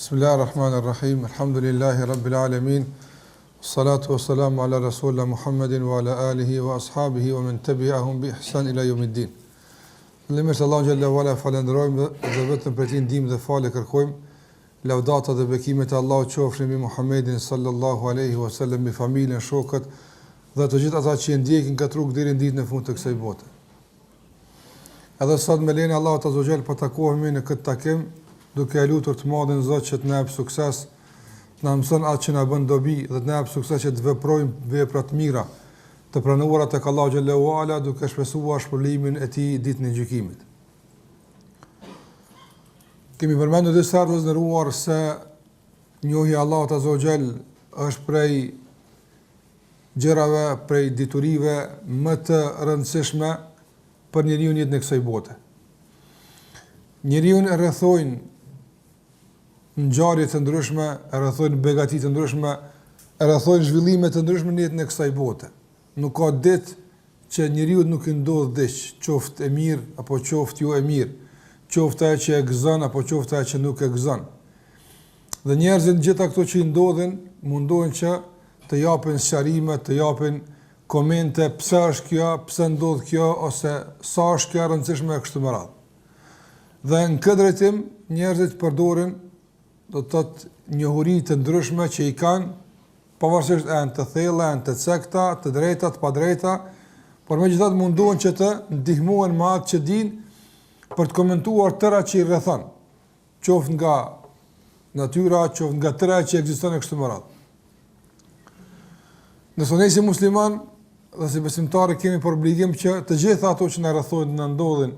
Bismillahirrahmanirrahim. Alhamdulillahi rabbil alamin. Salatu wassalamu ala rasulillah Muhammedin wa ala alihi wa ashabihi wa man tabi'ahum bi ihsan ila yawmiddin. Lemërt Allah xhalla wala falenderojmë dhe vetëm për të ndihmë dhe falë kërkojmë. Laudata dhe bekimet e Allahut qofshin mbi Muhammedin sallallahu alaihi wasallam, mbi familjen, shokët dhe të gjithë ata që ndjekin këtë rrugë deri në ditën e fundit të kësaj bote. Edhe sot me lenin Allahut azza wa jall po takohemi në këtë takim duke e lutur të madhin Zot që të na jap sukses, të na mëson atë që na bën dobi dhe të na jap sukses që të veprojmë vepra të mira, të pranuara tek Allahu xhallahu ala, duke shpresuar shpëlimin e tij ditën e gjykimit. Kemi përmendur disa herë të nderuar se njohja e Allahut azza wa jall është prej gjërave, prej diturive më të rëndësishme për njeriu në jetën e kësaj bote. Njeriu e rrethojnë ngjarje të ndryshme, e rrethojnë begati të ndryshme, e rrethojnë zhvillime të ndryshme në jetën e kësaj bote. Nuk ka ditë që njeriu nuk i ndodh diç, qoftë e mirë apo qoftë jo e mirë, qoftë ajo që e gëzon apo qoftë ajo që nuk e gëzon. Dhe njerëzit gjitha këto që i ndodhin mundohen që të japin sqarime, të japin komente, pse është kjo, pse ndodh kjo, ose sa është kjo e rëndësishme kështu me radhë. Dhe në këtë drejtim njerëzit përdorin do të thotë njohuri të ndryshme që i kanë, pavarësisht janë të thella, janë të cekta, të drejta, të padrejta, por megjithatë mundohen që të ndihmohen me atë që dinë për të komentuar tëra që i rrethon, qoftë nga natyra, qoftë nga tëra që ekziston kështu me radhë. Nëse ne si musliman dhe si besimtarë kemi për obligim që të gjitha ato që na rrethojnë, na ndodhin,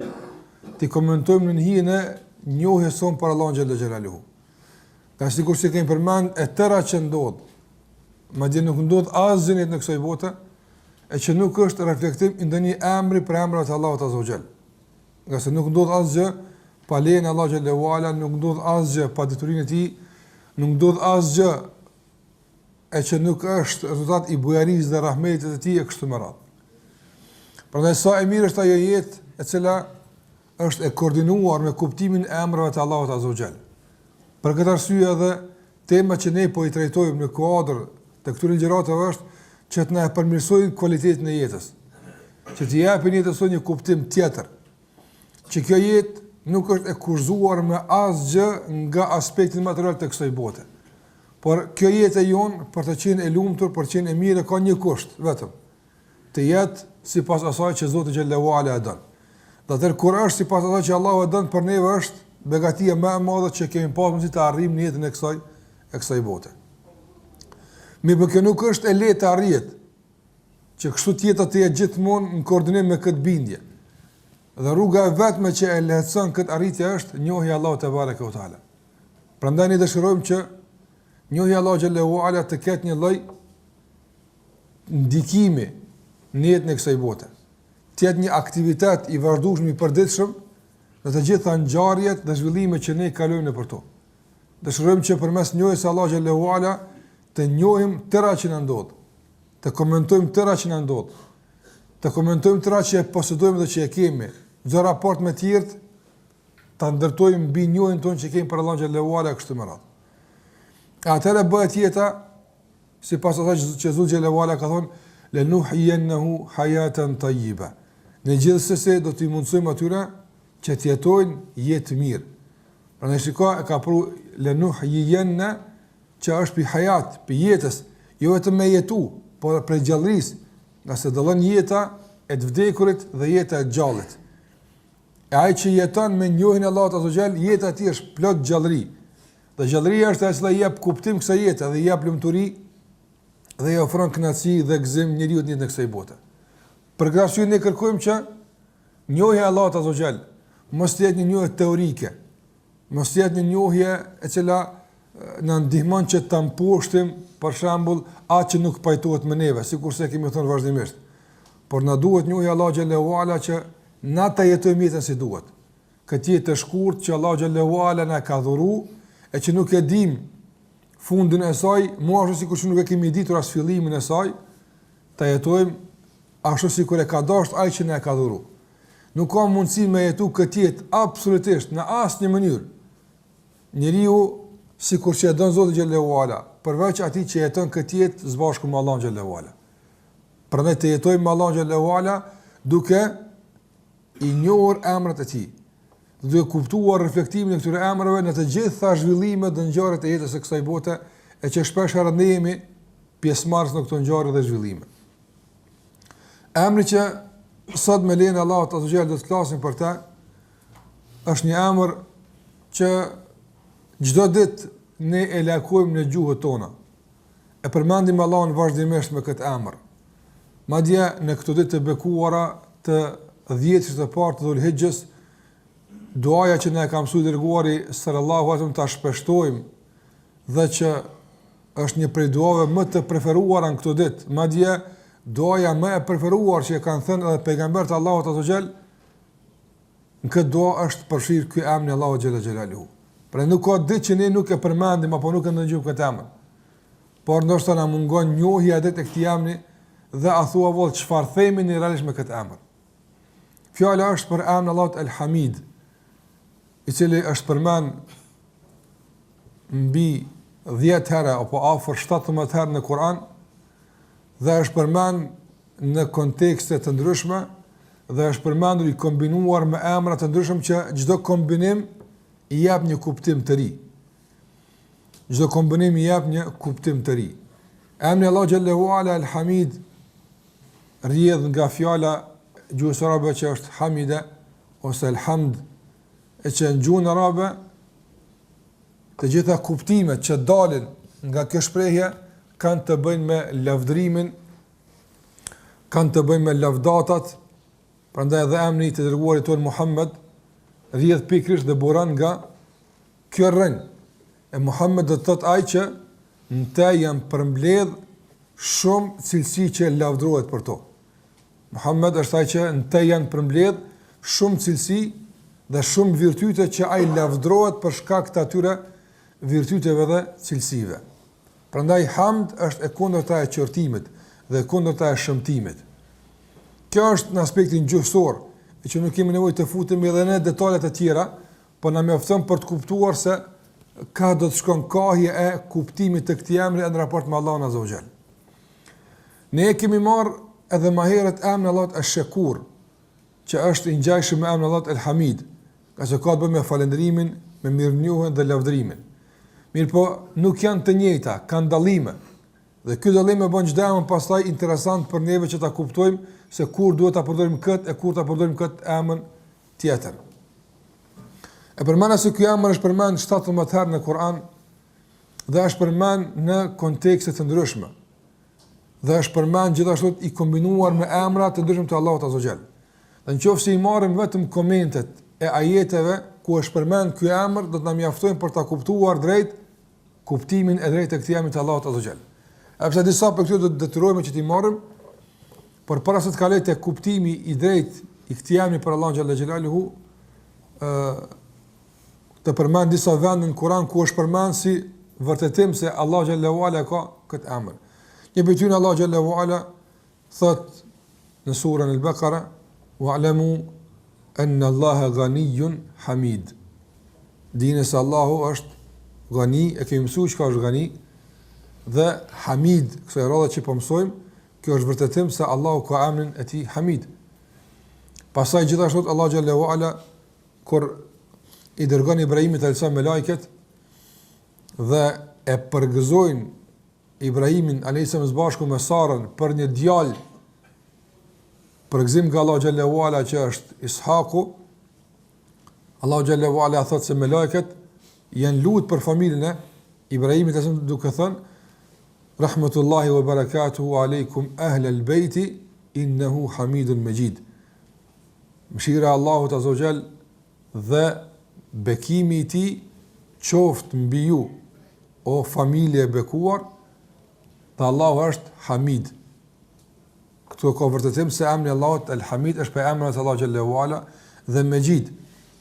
ti komentojmë në hijen e njohjes son për Allahun xhallahu xhelaluhu. Ka sikur se kemi përmend e tëra që ndodh, madje nuk ndodh asgjë në kësaj bote e që nuk është reflektim i ndonjë emri për emrat e Allahut azza wa jall. Nga se nuk ndodh asgjë pa lejen e Allahut xhallahu ala, nuk ndodh asgjë pa diturinë e tij, nuk ndodh asgjë e që nuk është rezultat i bujarisë dhe rahmetit të tij e kështu me radhë. Prandaj sa e mirë është ajo jetë e cila është e koordinuar me kuptimin e emrave të Allahut azza wa jall. Për këtë arsye edhe tema që ne po i trajtojmë në kuadër të këtyre gjëratave është që të na përmirësojnë cilësinë e jetës, që të japin jetës sonë një kuptim tjetër, që kjo jetë nuk është e kurzuar me asgjë nga aspekti material të kësaj bote. Por kjo jetë e jonë për të qenë e lumtur, për të qenë e mirë ka një kusht vetëm, të jetë sipas asaj që Zoti xhallahu ala e don. Dhe atëherë kur është sipas asaj që Allahu e don për neve është begatia më e madhe që kemi pasur mundësi ta arrijmë në jetën e kësaj bote. Mirë, kjo nuk është e lehtë të arrihet, që kështu jeta të jetë gjithmonë në koordinim me këtë bindje. Dhe rruga e vetme që e lehtëson këtë arritje është njohja e Allahut te bareke ve teala. Prandaj ne dëshirojmë që njohja e Allahut xhallahu ala të ketë një lloj ndikimi në jetën e kësaj bote. Të jetë një aktivitet i vazhdueshëm i përditshëm në të gjitha ngjarjet dhe zhvillimet që ne kalojmë nëpër to. Dëshirojmë që përmes njohjes së Allahut xhallahu ala të njohim tëra që na ndodh, të komentojmë tëra që na ndodh, të komentojmë tëra që e posedojmë dhe që e kemi, në raport me të tjerë, ta ndërtojmë mbi njohjen tonë që kemi për Allahun xhallahu ala kështu me radhë. Atëherë bëhet jeta sipas asaj që Zoti xhallahu ala ka thonë lenuhyiyannahu hayatan tayyiba. Në gjithsesi do t'i mundsojmë atyre që të jetojnë jetë mirë. Prandaj shikoj e ka pru lenuhyiyanna që është për hayat, për jetës, jo vetëm me jetu, por për gjallërisë, nga se dallon jeta e të vdekurit dhe jeta e gjallit. E ai që jeton me njohjen e Allahut azza wa jall, jeta e tij është plot gjallëri. Dhe gjallëria është ajo që jep kuptim kësaj jete dhe jep lumturi dhe i ofron kënaqësi dhe gëzim njeriu në jetën e kësaj bote. Për këtë arsye ne kërkojmë që njohja e Allahut azza wa jall mos jetë një njohje teorike, mos jetë një njohje e cila na ndihmon që ta mposhtim për shembull atë që nuk pajtohet me neve, sikurse kemi thënë vazhdimisht. Por na duhet njohja e Allahut xhallahu ala që na ta jetojmë jetën si duhet. Këtë jetë të shkurtër që Allahu xhallahu ala na ka dhuruar e që nuk e dim fundin e saj, mo ashtu sikur që nuk e kemi ditur as fillimin e saj, ta jetojmë ashtu sikur e ka dashur ai që na e ka dhuruar. Nuk ka mundësi me jetu këtë jetë absolutisht në asnjë mënyrë. Njeriu sikur që e don Zoti xhallahu ala, përveç atij që jeton këtë jetë së bashku me Allahun xhallahu ala. Prandaj të jetojmë me Allahun xhallahu ala duke i njohur emrat e tij, duke kuptuar reflektimin e këtyre emrave në të gjitha zhvillimet dhe ngjarjet e jetës së kësaj bote, e që shpesh rëndëhemi pjesëmarrës në këto ngjarje dhe zhvillime. Emri që sot me lejen e Allahut azza xal do të flasim për ta është një emër që çdo ditë ne e lakojmë në gjuhët tona. E përmendim Allahun vazhdimisht me këtë emër. Madje në këto ditë të bekuara të 10 të parë të Dhul-Hijjës, duaja që ne ka mësuar dërguari sallallahu alaihi wasallam ta shpeshtojmë dhe që është një prej duave më të preferuara në këto ditë. Madje duaja më e preferuar që kanë thënë edhe pejgamberët e Allahut azza xal, në këtë dua është përfshirë ky emri Allahu xhalla xhelaluhu. Pra nuk ka ditë që ne nuk e përmendim apo nuk e ndëgjojmë këtë emër. Por ndoshta na mungon njohja e këtij emri dhe a thua vallë çfarë themi në realisht me këtë emër. Fjala është për emrin Allahut El-Hamid, i cili është përmend mbi 10 herë apo afër 17 herë në Kur'an dhe është përmend në kontekste të ndryshme dhe është përmendur i kombinuar me emra të ndryshëm që çdo kombinim i jap një kuptim të ri. Çdo kombinim i jap një kuptim të ri. Emri Allahu xhallahu ala El-Hamid rrjedh nga fjala gjuhës arabe që është hamide ose elhamd, e që në gjuhën arabe të gjitha kuptimet që dalin nga kjo shprehje kanë të bëjnë me lavdërimin, kanë të bëjnë me lavdatat. Prandaj edhe emri të dërguarit tonë Muhammed rrjedh pikërisht dhe buron nga kjo rrënjë. E Muhammed do të thotë ai që në te janë përmbledh shumë cilësi që lavdërohet për to. Muhammed është ai që në te janë përmbledh shumë cilësi dhe shumë virtyte që ai lavdërohet për shkak të atyre virtyteve dhe cilësive. Prandaj hamd është e kundërta e qortimit dhe e kundërta e shëmtimit. Kjo është në aspektin gjuhësor, e që nuk kemi nevojë të futemi edhe në detajet e tjera, por na mjafton për të kuptuar se ka do të shkon kahje e kuptimit të këtij emri në raport me Allahun azza wa jall. Ne kemi marrë edhe më herët emrin Allahut Ash-Shakur, që është i ngjashëm me emrin Allahut El-Hamid, ka që ka të bëjë me falënderimin, me mirënjohjen dhe lavdërimin. Mirë po, nuk janë të njëjta, kanë dallime. Dhe ky dallim e bën çdo emër pastaj interesant për neve që ta kuptojmë se kur duhet ta përdorim këtë e kur ta përdorim këtë emër tjetër. E përmenda se ky emër është përmend 17 herë në Kur'an dhe është përmend në kontekste të ndryshme. Dhe është përmend gjithashtu i kombinuar me emra të ndryshëm të Allahut azza xal. Dhe nëse i marrim vetëm komentet e ajeteve ku është përmend ky emër, do të na mjaftojnë për ta kuptuar drejt kuptimin e drejtë të këtij emri të Allahut azza xal. Apsa disa për këtu do të detyrojmë që t'i marrim, por para se të kaloj te kuptimi i drejtë i këtij emri për Allahun xhalla xhelaluhu, të përmend disa vende në Kur'an ku është përmend si vërtetim se Allahu xhallahu ala ka këtë emër. Një pyetje Allahu xhallahu ala thot në surën Al-Baqara: "Wa'lamu anna Allaha ghaniyyun hamid." Dini se Allahu është ghani, e kemi mësuar çka është ghani dhe hamid, kësaj rradhe që po mësojmë, kjo është vërtetim se Allahu ka emrin e tij Hamid. Pastaj gjithashtu Allahu xhallahu ala kur i dërgon Ibrahimit alayhis salam me lajket dhe e përgëzojnë Ibrahimin alayhis salam së bashku me Sarën për një djalë përgëzim nga Allahu xhallahu ala që është Ishaku, Allahu xhallahu ala thotë se me lajket janë lut për familjen e Ibrahimit alayhis salam duke thënë: "Rahmetullahi wa barakatuhu alaykum ahlal bayti innahu Hamidun Majid." Mëshira e Allahut azza wa jall dhe bekimi i tij qoftë mbi ju, o familje e bekuar, dhe Allahu është Hamid. Këtu ka vërtetim se emri Allahut El-Hamid është për emrin e Allahu xhallahu ala dhe Majid.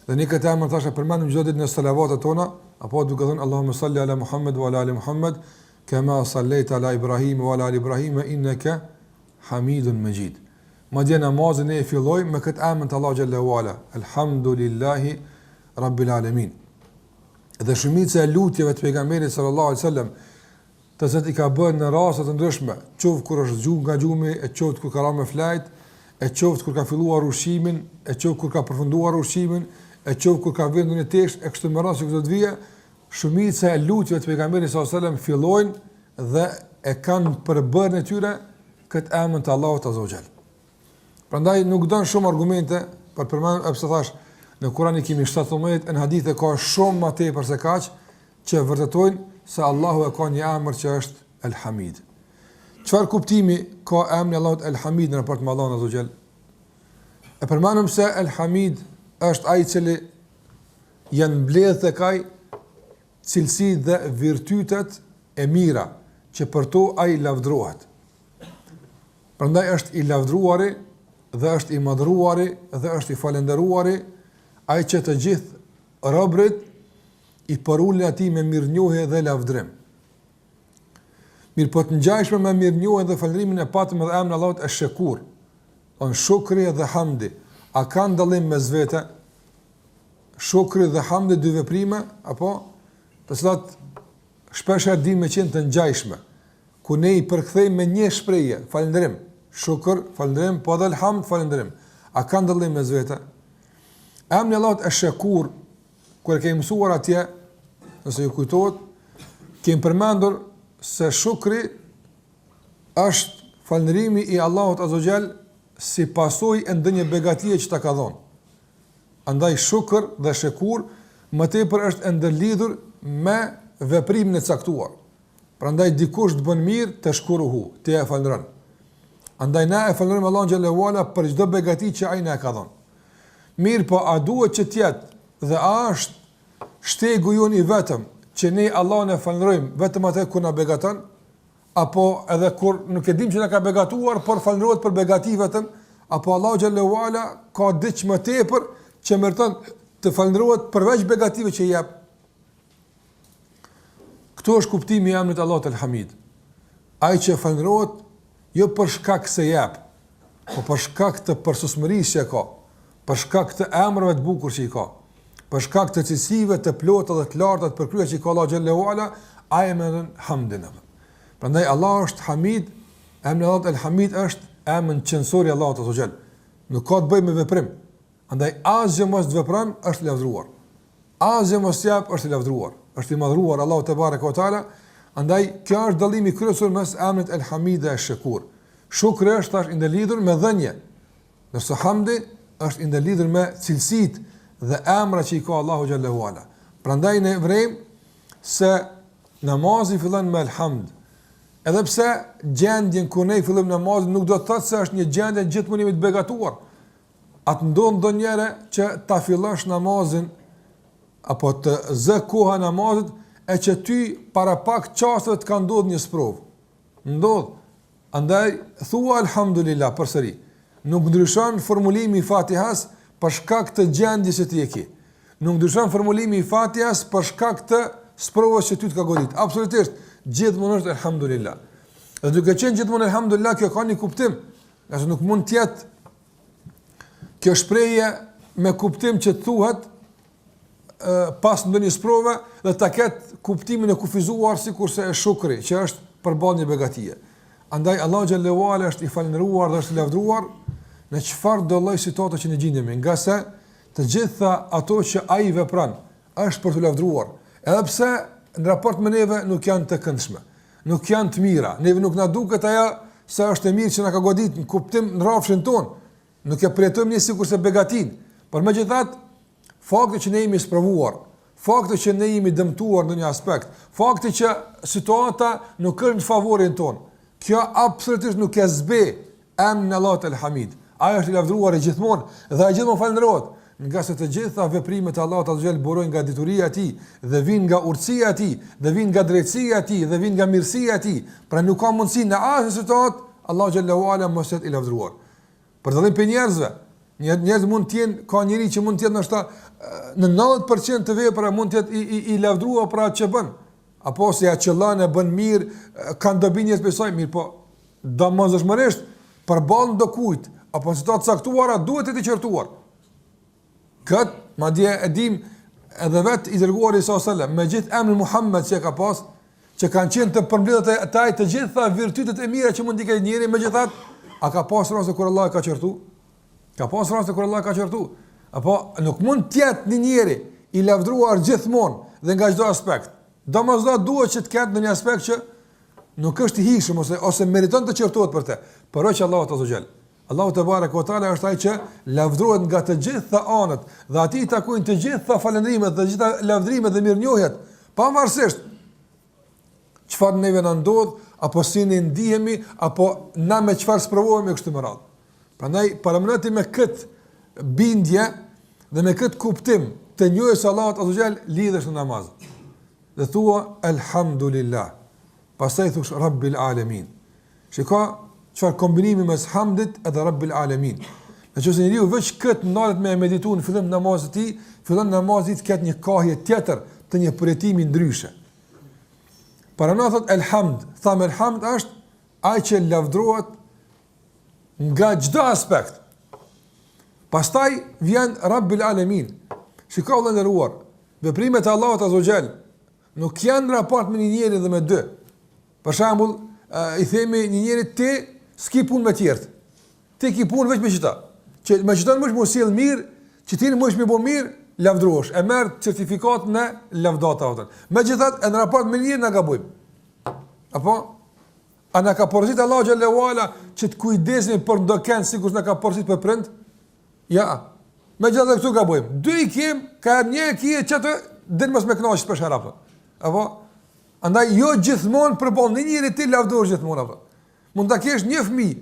Dhe ne këtë emër thashë përmendim çdo ditë në salavatet tona, apo duke thënë Allahumma salli ala Muhammad wa ala ali Muhammad kama sallaita ala Ibrahim wa ala ali Ibrahim innaka Hamidun Majid. Madje namazin e fillojmë me këtë emër të Allahu xhallahu ala, Elhamdulillahi Rabbil Alamin. Dhe shumica e lutjeve të pejgamberit sallallahu alaihi wasallam, të cilat i ka bërë në raste të ndryshme, qoftë kur është zgjuar nga gjumi, e qoftë kur ka rënë me flajt, e qoftë kur ka filluar ushqimin, e qoftë kur ka përfunduar ushqimin, e qoftë kur ka vënë në tesh, e kështu me radhë që do të vijë, shumica e lutjeve të pejgamberit sallallahu alaihi wasallam fillojnë dhe e kanë përbërën e tyre këtë emën të Allahut azza wa jall. Prandaj nuk don shumë argumente për përmend, pse thash, në Kur'an kemi 17, në hadithe ka shumë më tepër se kaq që vërtetojnë se Allahu e ka një emër që është El-Hamid. Çfarë kuptimi ka emri Allahut El-Hamid në raport me Allahun azza wa jall? E përmendëm se El-Hamid është ai i cili janë mbledhur tek ai cilësitë dhe virtytet e mira që për to ai lavdrohet. Prandaj është i lavdruari dhe është i madhruari dhe është i falendëruari, ai që të gjithë robërit i përulën atij me mirënjohje dhe lavdrim. Mirë po të ngjajshme me mirënjohjen dhe falëndrimin e patëm edhe emrin Allahut Esh-Shakur, on shukri dhe hamdi. A ka dallim mes vete? Shukri dhe hamdi dy veprime apo të cilat shpesh e dimë që janë të ngjajshme, ku ne i përkthejmë me një shprehje, falëndrim, shukr, falëndrim, po edhe hamd, falëndrim. A ka dallim mes vete? Emri Allahut Esh-Shakur, kur e kemi mësuar atje, nëse ju kujtohet, kemi përmendur se shukri është falëndrimi i Allahut azza wa jall si pasojë e ndonjë begatie që ta ka dhënë. Andaj shukr dhe shekur më tepër është ndërlidhur me veprimin e caktuar. Prandaj dikush të bën mirë të shkuruhu, ti e falëndron. Andaj na e falënderojmë Allahun xhallahu ala për çdo begati që ai na ka dhënë. Mirë po, a duhet që tjetë dhe a është shtegu jonë i vetëm që ne Allahun e falënderojmë vetëm atë kur na begaton, apo edhe kur nuk e dim që na ka begatuar, por falënderohet për begati vetëm, apo Allahu xhallahu ala ka diçka më tepër që meriton të falënderohet përveç begative që jep. Këto është kuptimi i emrit Allahut El-Hamid. Ai që falënderohet jo për shkak se jep, por për shkak të përsusmërisë që ka, për shkak të emrave të bukur që i ka, për shkak të cilësive të plota dhe të larta të përkryer që i ka Allahu xhallahu ala, ai më thon hamdin. Prandaj Allah është Hamid, emri Allahut El-Hamid është emri censori i Allahut azza wa jall. Nuk ka të bëjë me veprim. Andaj asgjë mos të vepron është i lavdruar. Asgjë mos jap është i lavdruar, është i madhruar Allahu te bareka ve taala. Andaj kjo është dallimi kryesor mes emrit El-Hamid dhe Esh-Shakur. Shukri është tash i ndërlidhur me dhënje, ndërsa hamdi është i ndërlidhur me cilësitë dhe emrat që i ka Allahu xhallahu ala. Prandaj ne vrem se namazi fillon me elhamd. Edhe pse gjendjen ku ne fillojmë namazin nuk do të thotë se është një gjendje gjithmonë të begatuar. Atë ndodh ndonjëherë që ta fillosh namazin apo të zë koha namazit e që ty para pak çasteve të ka ndodhur një sprovë. Ndodh. Andaj thua alhamdulillah përsëri. Nuk ndryshon formulimi i Fatihas për shkak të gjendjes që ti e ke. Nuk ndryshon formulimi i Fatihas për shkak të sprovës që ty të ka godit. Absolutisht, gjithmonë është alhamdulillah. Dhe duke qenë gjithmonë alhamdulillah, kjo ka një kuptim. Nëse nuk mund të jetë kjo shprehje me kuptim që thuhet pas ndonjë sprove dhe ta ketë kuptimin e kufizuar sikurse e shukri, që është përballë një begatie. Andaj Allahu xhallahu ala është i falëndëruar dhe është i lavdruar në çfarë do lloj situate që ne gjendemi, nga se të gjitha ato që ai vepron është për të lavdruar, edhe pse në raport me neve nuk janë të këndshme, nuk janë të mira, neve nuk na duket ajo se është e mirë që na ka godit në kuptim në rrafshin ton, nuk e përjetojmë ne sikurse begatin, por megjithatë fakti që ne jemi sprovuar, fakti që ne jemi dëmtuar në një aspekt, fakti që situata nuk është në favorin ton, kjo absolutisht nuk e zbe emrin Allahut El-Hamid. Ai është i lavdruar gjithmonë dhe ai gjithmonë falënderohet, nga se të gjitha veprimet e Allahut azza xal burojnë nga dituria e tij dhe vijnë nga urtësia e tij, dhe vijnë nga drejtësia e tij dhe vijnë nga mirësia e tij. Pra nuk ka mundësi në asnjë situatë Allahu xhallahu ala mos jetë i lavdruar. Për dallim për njerëzve, njerëz mund të jenë, ka njëri që mund të jetë ndoshta në 90% të vepra mund të jetë i lavdruar për atë që bën. Apo se ja qëllon e bën mirë, kanë dobi njerëz besoj mirë, po domosdoshmërisht përballë do kujt apo në situatë caktuara duhet të qertuar. Kët madje e dim edhe vetë i dërguari sallallahu alajhi wasallam me gjithë emrin Muhammed që ka pas, që kanë qenë të përmbledhur të ai të gjitha virtytet e mira që mund t'i ketë njëri, megjithatë a ka pas raste kur Allah ka qortu? Ka pas raste kur Allah ka qortu? Apo nuk mund të jetë një njeri i lavdruar gjithmonë dhe nga çdo aspekt. Domosdoshmë duhet që të ketë në një aspekt që nuk është i hijshëm ose meriton të qortohet për të. Por që Allahu Azza wa Jall. Allahu te bareka ve teala është ai që lavdrohet nga të gjitha anët dhe atij i takojnë të gjitha falëndrimet, të gjitha lavdrimet dhe mirënjohjet, pavarësisht çfarë neve na ndodh apo si ne ndihemi apo na me çfarë sprovohemi kështu me radhë. Prandaj paramendoni me këtë bindje dhe me këtë kuptim të njohjes së Allahut Azza wa Jall lidhesh në namaz. Dhe thua elhamdulillah. Pastaj thush Rabbil alamin. Shikoj çfarë kombinimi mes hamdit edhe Rabbil alamin. Nëse njeriu veç këtë ndalet me medituar në fillim namazit të tij, fillon namazi të ketë një kahje tjetër të një përjetimi ndryshe. Para na thot elhamd, tham elhamd është ai që lavdrohet nga çdo aspekt. Pastaj vjen Rabbil alamin. Shikoj Allahu nderuar, veprimet e Allahut Azza wa Jall nuk janë raport me një njeri dhe me dy. Për shembull, i themi një njeri ti s'ki punë me tjertë. Ti ki punë veç me qëta. Që me qëta në mësh mu sjell mirë, që ti në mësh me bo mirë, lavdrohesh. E merë certifikat në lavdata autën. Me gjithat, e në raport me njërë në gabujmë. Apo? A në ka porësit Allah Gjallahu Ala që të kujdesin për ndoken sikur në ka porësit për prind? Ja. Me gjithat dhe këtu gabujmë. Dy i kem, ka një e kje që të din mës me knaqës për shara. Apo? Andaj jo gjithmonë përballë në njëri ti lavdrohesh gjithmonë apo. Mund ta kesh një fëmijë.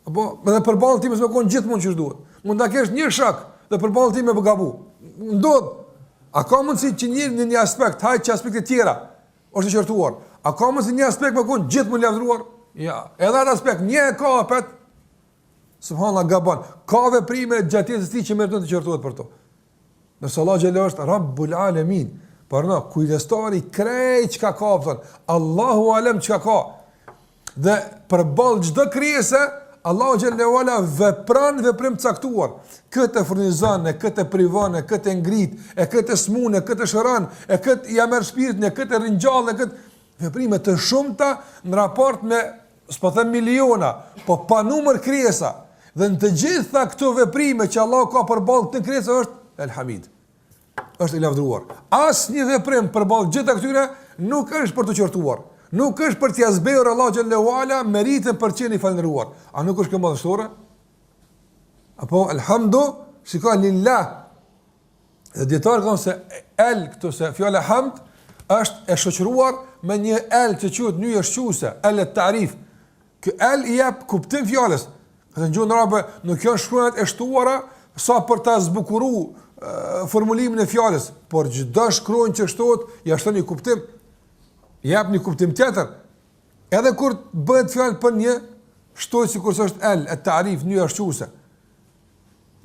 Apo edhe përballë ti mos më kon gjithmonë ç'është duhet. Mund ta kesh një shok dhe përballë ti më gabu. Ndodh. A ka mundsi që njëri në një aspekt, haj që aspekte tjera është i qortuar. A ka mundsi një aspekt më kon gjithmonë lavdruar? Ja, edhe atë aspekt një e ka apet. Subhanallahu gabon. Ka veprime gjatjes së tij që meriton të qortohet për to. Nëse Allah xhelal është Rabbul Alamin. Por no, kujdestari krejt çka ka, thon. Allahu alem çka ka. Dhe përballë çdo krijese, Allahu xhallahu ala vepron veprim caktuar. Këtë furnizon, këtë privon, këtë ngrit, këtë smun, këtë shëron, këtë ja merr shpirtin, këtë ringjall, këtë veprime të shumta në raport me, s'po them miliona, po pa numër krijesa. Dhe në të gjitha këto veprime që Allahu ka përballë këtë krijesë është elhamid. Është i lavdruar. Asnjë veprim përballë gjitha këtyre nuk është për të qortuar. Nuk është për t'ia zbehur Allahu xhallahu ala meritën për qenë i falëndëruar. A nuk është kjo madhështore? Apo elhamdu, shikoj lillah. Dhe dietar thonë se el këtu se fjala hamd është e shoqëruar me një el që quhet nyje shquese, el tarif. Ky el i jep kuptim fjalës. Në gjuhën arabe nuk janë shkruajt e shtuara sa për ta zbukuruar formulimin e fjalës, por çdo shkronjë që shtohet ja shton një kuptim, jep një kuptim tjetër. Edhe kur bëhet fjalë për një shtojë sikur është el, e tarif, nyje shquese.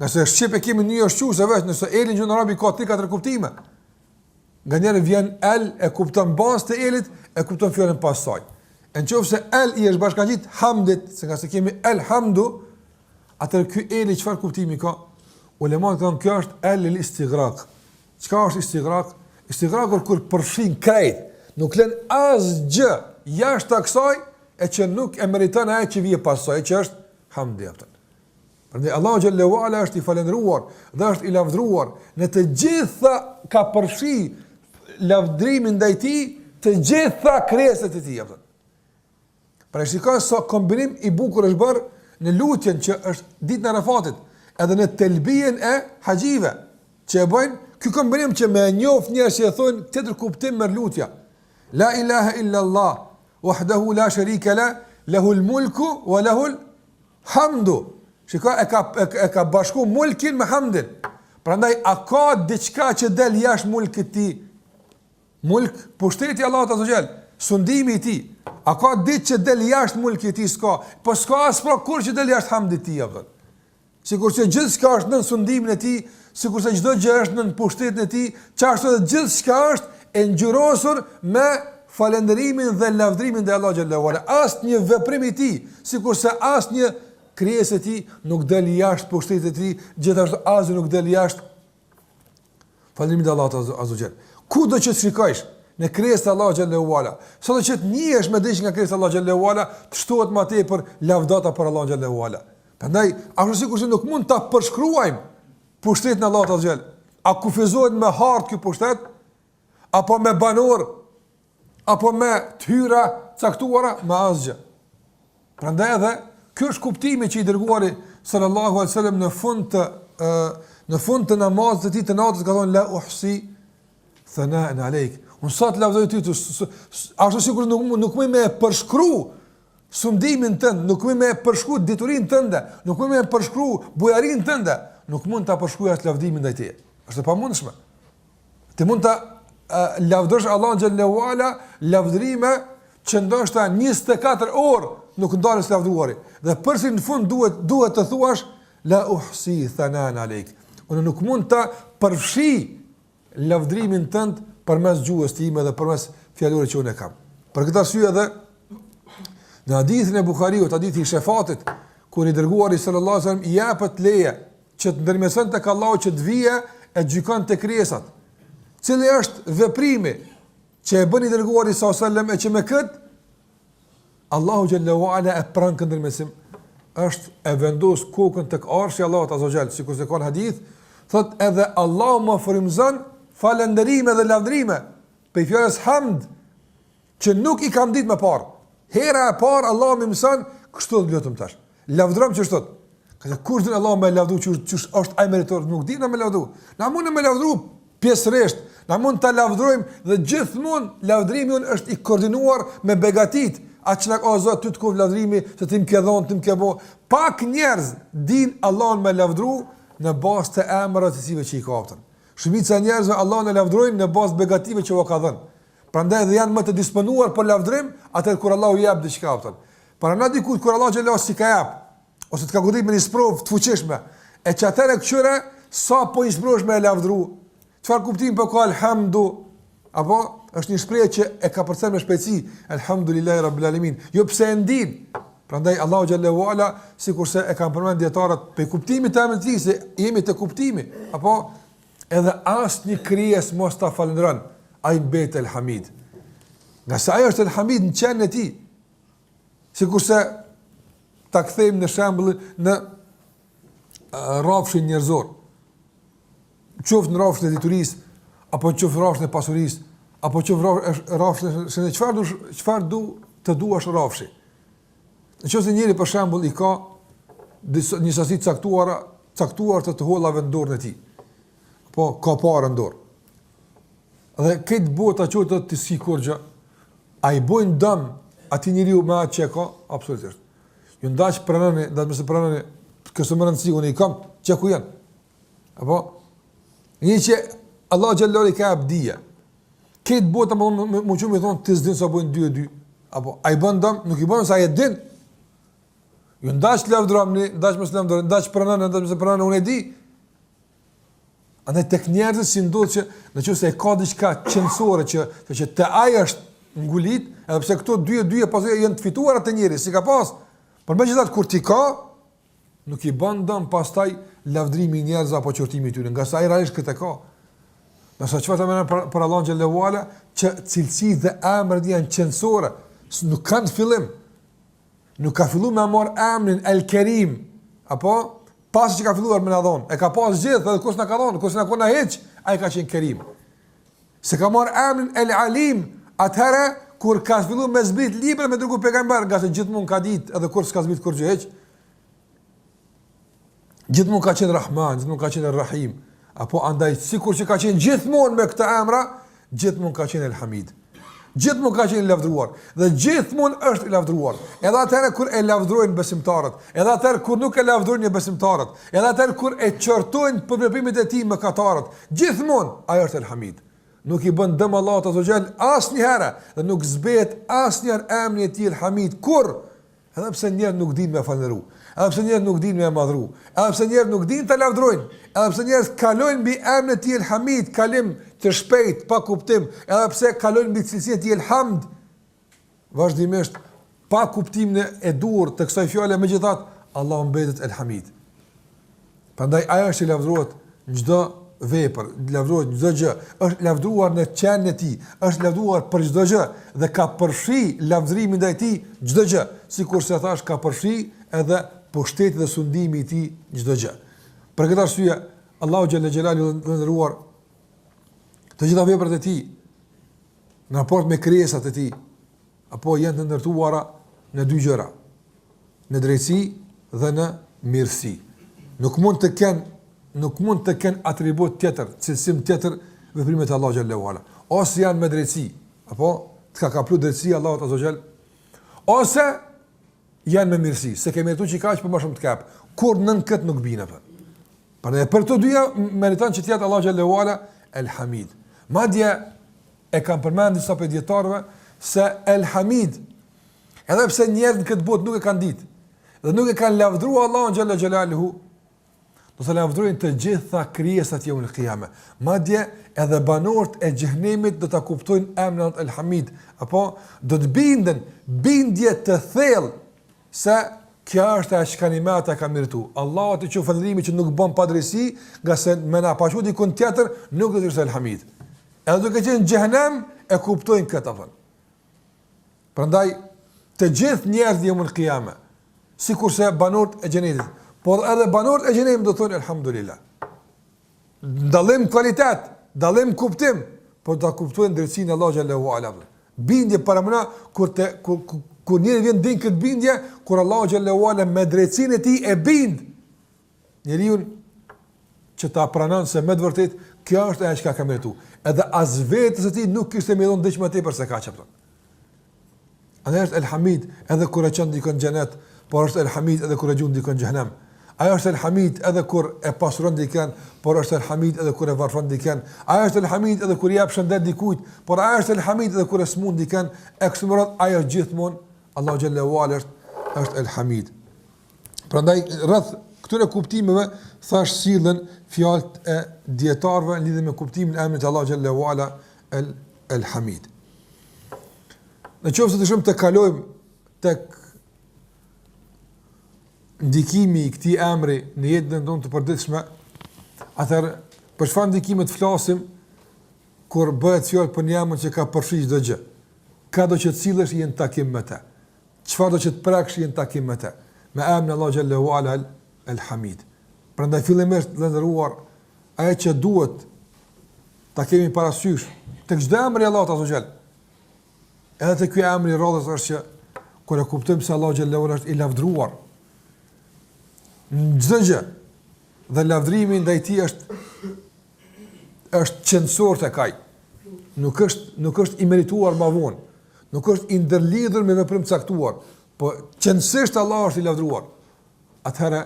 Nëse shqip e kemi nyje shquese vetë, nëse eli në gjuhën arabe ka 3-4 kuptime. Nganjëherë vjen el e kupton bazën e elit, e kupton fjalën pas saj. Nëse el i është bashkangjit hamdit, se nga se kemi elhamdu, atëherë ky eli çfarë kuptimi ka? Ulemat thonë kjo është el istighraq. Çka është istighraq? Istighraq është kur përfshin krejt, nuk lën asgjë jashtë kësaj e që nuk e meriton ai që vije pas saj, që është hamdi atë. Prandaj Allahu xhallahu ala është i falendëruar dhe është i lavdruar, në të gjitha ka përfshi lavdrimin ndaj tij të gjitha krijesat e tij atë. Pra shikoj sa kombinim i bukur është bërë në lutjen që është ditën e Arafatit, edhe në telbien e haxhive, që e bëjnë ky kombinim që me njoft njerëz që e thonë tjetër kuptim me lutja. La ilaha illa Allah, wahdahu la sharika la, lahul mulku wa lahul hamdu. Shikoj e ka bashku mulkin me hamdin. Prandaj a ka diçka që del jashtë mulkit të tij? Mulk, pushteti i Allahut azza xal, sundimi i tij. A ka diçka që del jashtë mulkit të tij? S'ka. Po s'ka as pra kur që del jashtë hamdit të tij apo. Sikur se gjithçka është nën sundimin e tij, sikur se çdo gjë është nën pushtetin e tij, çashtu edhe gjithçka është e ngjyrosur me falënderimin dhe lavdrimin ndaj Allahut xhallahu ala. Asnjë veprim i tij, sikur se asnjë krijesë e tij nuk del jashtë pushtetit të tij, gjithashtu as nuk del jashtë Falënderimit Allahut azza wa jall. Kudo që të shikojsh në krijesën e Allahut xhallahu ala, sado që të njihesh me diçka nga krijesë e Allahut xhallahu ala, të shtohet më tepër lavdata për Allahun xhallahu ala. Prandaj, ashtu sikur se nuk mund ta përshkruajmë pushtetin e Allahut azza wa jall. A kufizohet me hartë ky pushtet apo me banor apo me tyra caktuara me asgjë. Prandaj edhe ky është kuptimi që i dërguari sallallahu alaihi wasallam në fund të namazit të tij të natës ka thonë la uhsi thana'an alayk. Unë sa të lavdoj ty, ashtu sikur nuk më me përshkru sundimin tënd, nuk më me përshkru diturinë tënde, nuk më me përshkru bujarinë tënde, nuk mund ta përshkruaj atë lavdimin ndaj teje. Është e pamundshme. Ti mund ta lavdosh Allahun xhallahu ala lavdrime që ndoshta 24 orë nuk ndales lavduari. Dhe përsi në fund duhet të thuash la uhsi thana'an alayk. Unë nuk mund ta përfshi lavdrimin tënd përmes gjuhës time dhe përmes fjalëve që unë kam. Për këtë arsye edhe në hadithin e Buhariut, hadithi i shefatit, kur i dërguari sallallahu alaihi wasallam i japet leje që të ndërmjetëson tek Allahu që të vijë e gjykon tek krijesat. Cili është veprimi që e bën i dërguari sallallahu alaihi wasallam e që me kët Allahu xhallahu ala e pran këndërmjetim është e vendos kokën tek arshi i Allahut azza xal, sikur se ka në hadith, thot edhe Allahu më frymzon falënderime dhe lavdrime për fjalës hamd që nuk i kam ditë më parë. Hera e parë Allahu më mëson kështu të lutem tash. Lavdrom që thot. Ka kur din Allahu më lavdu që është ai meritor, nuk di na më lavdu. Na mund të më lavdru pjesërisht, na mund ta lavdrojmë dhe gjithmonë lavdrimi jon është i koordinuar me begatit. Atë që o Zot ty të kuv lavdrimi, se ti më ke dhënë, ti më ke bë. Pak njerëz din Allahun me lavdru në bazë të emrave të cilëve që i kapën. Shumica e njerëzve Allahun e lavdrojnë në bazë begative që u ka dhënë. Prandaj edhe janë më të disponuar për lavdrim atë kur Allahu jep diçka aftë. Para na diku kur Allahu xhelahu si ka jap, ose të ka godit me një sprov të fuqishme, e që atëre këqyre sa po inspirohesh me lavdru. Çfarë kuptim po ka alhamdu? Apo është një shprehje që e ka përcjell me shpejtësi, alhamdulillahi rabbil alamin. Jo pse e ndin. Prandaj Allahu xhallahu ala sikurse e kanë përmend dietarët pe kuptimit të emrit të tij se jemi te kuptimi, apo edhe asnjë krijes mos ta falëndron, ai mbet el hamid. Nga sa ai është el hamid në qenë e tij. Sikurse ta kthejmë në shembull në rrafshin njerëzor. Qoftë në rrafshin e diturisë, apo qoftë në rrafshin e pasurisë, apo qoftë rrafshin se çfarë du të duash rrafshi. Nëse njëri për shembull i ka një sasi caktuar të hollave në dorën e tij. Po ka parë në dorë. Dhe këtë bota që të si kurgjë, a i bojnë dëm ati njëriu me atë që e ka? Absolutisht. Ju ndaqë pranani, dhe mëse pranani, kësë më rëndësi, unë i kam, që ku janë? Apo? Një që Allah Gjellori ka abdija. Këtë bota më qumë i thonë, të zdinë sa bojnë 2-2. Apo? A i bënë dëm, nuk i bënë sa i e din. Ju ndaqë lavdramni, ndaqë mësë lavdramni, ndaqë pranani, ndaqë mëse pranani, unë e di. Andaj tek njerëzit si ndodh që nëse e ka diçka qendrore që te ai është ngulit, edhe pse këto 2 pasojë janë të fituara te njëri, si ka pas. Por megjithatë kur ti ka, nuk i bën dëm pastaj lavdrimi i njerëzve apo qortimi i tyre, nga sa ai realisht këtë ka. Nëse çfarë të mëna për Allahun xhallahu ala, që cilësitë dhe emrat janë qendrore, nuk kanë fillim. Nuk ka filluar me marr emrin El Kerim, apo pas që ka filluar me na dhon, e ka pas gjithë, edhe kush na ka dhon, kush na ka na hiç, ai ka qenë Kerim. Se ka marr emrin El Alim, atëherë kur ka filluar me zbrit libra me dërgu pejgamber, nga se gjithmonë ka ditë, edhe kur s'ka zbrit kur gjë hiç. Gjithmonë ka qenë Rahman, gjithmonë ka qenë Rahim. Apo andaj sikur që ka qenë gjithmonë me këtë emra, gjithmonë ka qenë El Hamid. Gjithmonë ka qenë i lavdruar dhe gjithmonë është i lavdruar. Edhe atëherë kur e lavdrojnë besimtarët, edhe atëherë kur nuk e lavdrojnë besimtarët, edhe atëherë kur e qortojnë për veprimet e tij mëkatarët, gjithmonë ai është El Hamid. Nuk i bën dëm Allahut azza xal asnjëherë dhe nuk zbehet asnjëherë emri i tij El Hamid kur, edhe pse njerëzit nuk dinë me falëndëru, edhe pse njerëzit nuk dinë me madhru, edhe pse njerëzit nuk dinë ta lavdrojnë, edhe pse njerëzit kalojnë mbi emrin e tij El Hamid, kalim të shpejt, pa kuptim, edhe pse kalojnë mbi cilësinë e tij El Hamd, vazhdimisht pa kuptimin e dur të kësaj fjale, megjithatë Allahu mbetet El Hamid. Prandaj ai është i lavdruar në çdo vepër, lavdërohet çdo gjë, është lavdëruar në qenin e tij, është lavdëruar për çdo gjë dhe ka përfshi lavdërimin ndaj tij çdo gjë, sikurse thash ka përfshi edhe pushteti dhe sundimi i tij çdo gjë. Për këtë arsye Allahu xhalla xhelalu ndëruar të gjitha veprat e tij në raport me krijesat e tij apo janë të ndërtuara në dy gjëra, në drejtësi dhe në mirësi. Nuk mund të kenë atribut tjetër, cilësim tjetër veprimet e Allahu xhallahu ala. Ose janë me drejtësi, apo të ka kaplu drejtësi Allahu azza xhall, ose janë me mirësi, se ke merituar që kaq për më shumë të kap. Kur nën kët nuk bin apo. Prandaj për të dyja meriton që të jetë Allahu xhallahu ala El Hamid. Madje e kam përmendur disa për dietarëve se El Hamid, edhe pse njerëzit në këtë botë nuk e kanë ditë dhe nuk e kanë lavdëruar Allahun xhalla xhelaluhu, do të lavdërojnë të gjitha krijesat yawmul qiyamah. Madje edhe banorët e xhenemit do ta kuptojnë emrin El Hamid, apo do të binden bindje të thellë se kjo është ajo që kanimata ka meritu. Allahu të qof falërimi që nuk bën padrejsi, nga se me na paqu dikun tjetër nuk do të ishte El Hamid. Edhe duke qenë në xhenem e kuptojnë këtë apo. Prandaj të gjithë njerëzit e yawmul qiyamah, sikurse banorët e xhenetit, por edhe banorët e xhenemit do thonë elhamdulillah. Dallim kvalitet, dallim kuptim, por ta kuptojnë drejtsinë e Allahu xhallahu ala. Bindje para mëna kur njëri vjen din këtë bindje, kur Allahu xhallahu ala me drejtsinë e tij e bind njeriu që ta pranon se me të vërtet kjo është ajo që ka merituar. Edhe as vetes së tij nuk kishte më dhënë diçka më tepër se kaq apo. Andaj është El Hamid edhe kur e çon dikon në xhenet, por është El Hamid edhe kur e gjun dikon në xhenem. Ajo është El Hamid edhe kur e pasuron dikën, por është El Hamid edhe kur e varfon dikën. Ajo është El Hamid edhe kur i jap shëndet dikujt, por ajo është El Hamid edhe kur e smund dikën. Eksumerat ajo gjithmonë Allahu xhallahu ala është El Hamid. Prandaj rreth këtyre kuptimeve thash sillen fjalët e dietarëve lidhur me kuptimin e emrit Allahu xhallahu ala El Hamid. Në qoftë se dëshojmë të kalojmë tek ndikimi i këtij emri në jetën tonë të përditshme, atëherë për çfarë ndikime të flasim kur bëhet fjalë për një emër që ka përfshi çdo gjë? Ka do që të sillesh në takim me të. Çfarë do që të praksh në takim me të? Me emrin Allahu xhallahu ala El Hamid. Prandaj fillimisht të ndëruar ajo që duhet ta kemi parasysh tek çdo emër i Allahut azza xhall. Edhe të ky emri i rrodhës është që kur e kuptojmë se Allahu xhallahu ala është i lavdëruar në çdo gjë dhe lavdërimi ndaj tij është qendror tek ai. Nuk është i merituar më vonë, nuk është i ndërlidhur me veprim të caktuar, po qendrësisht Allahu është i lavdëruar. Atëherë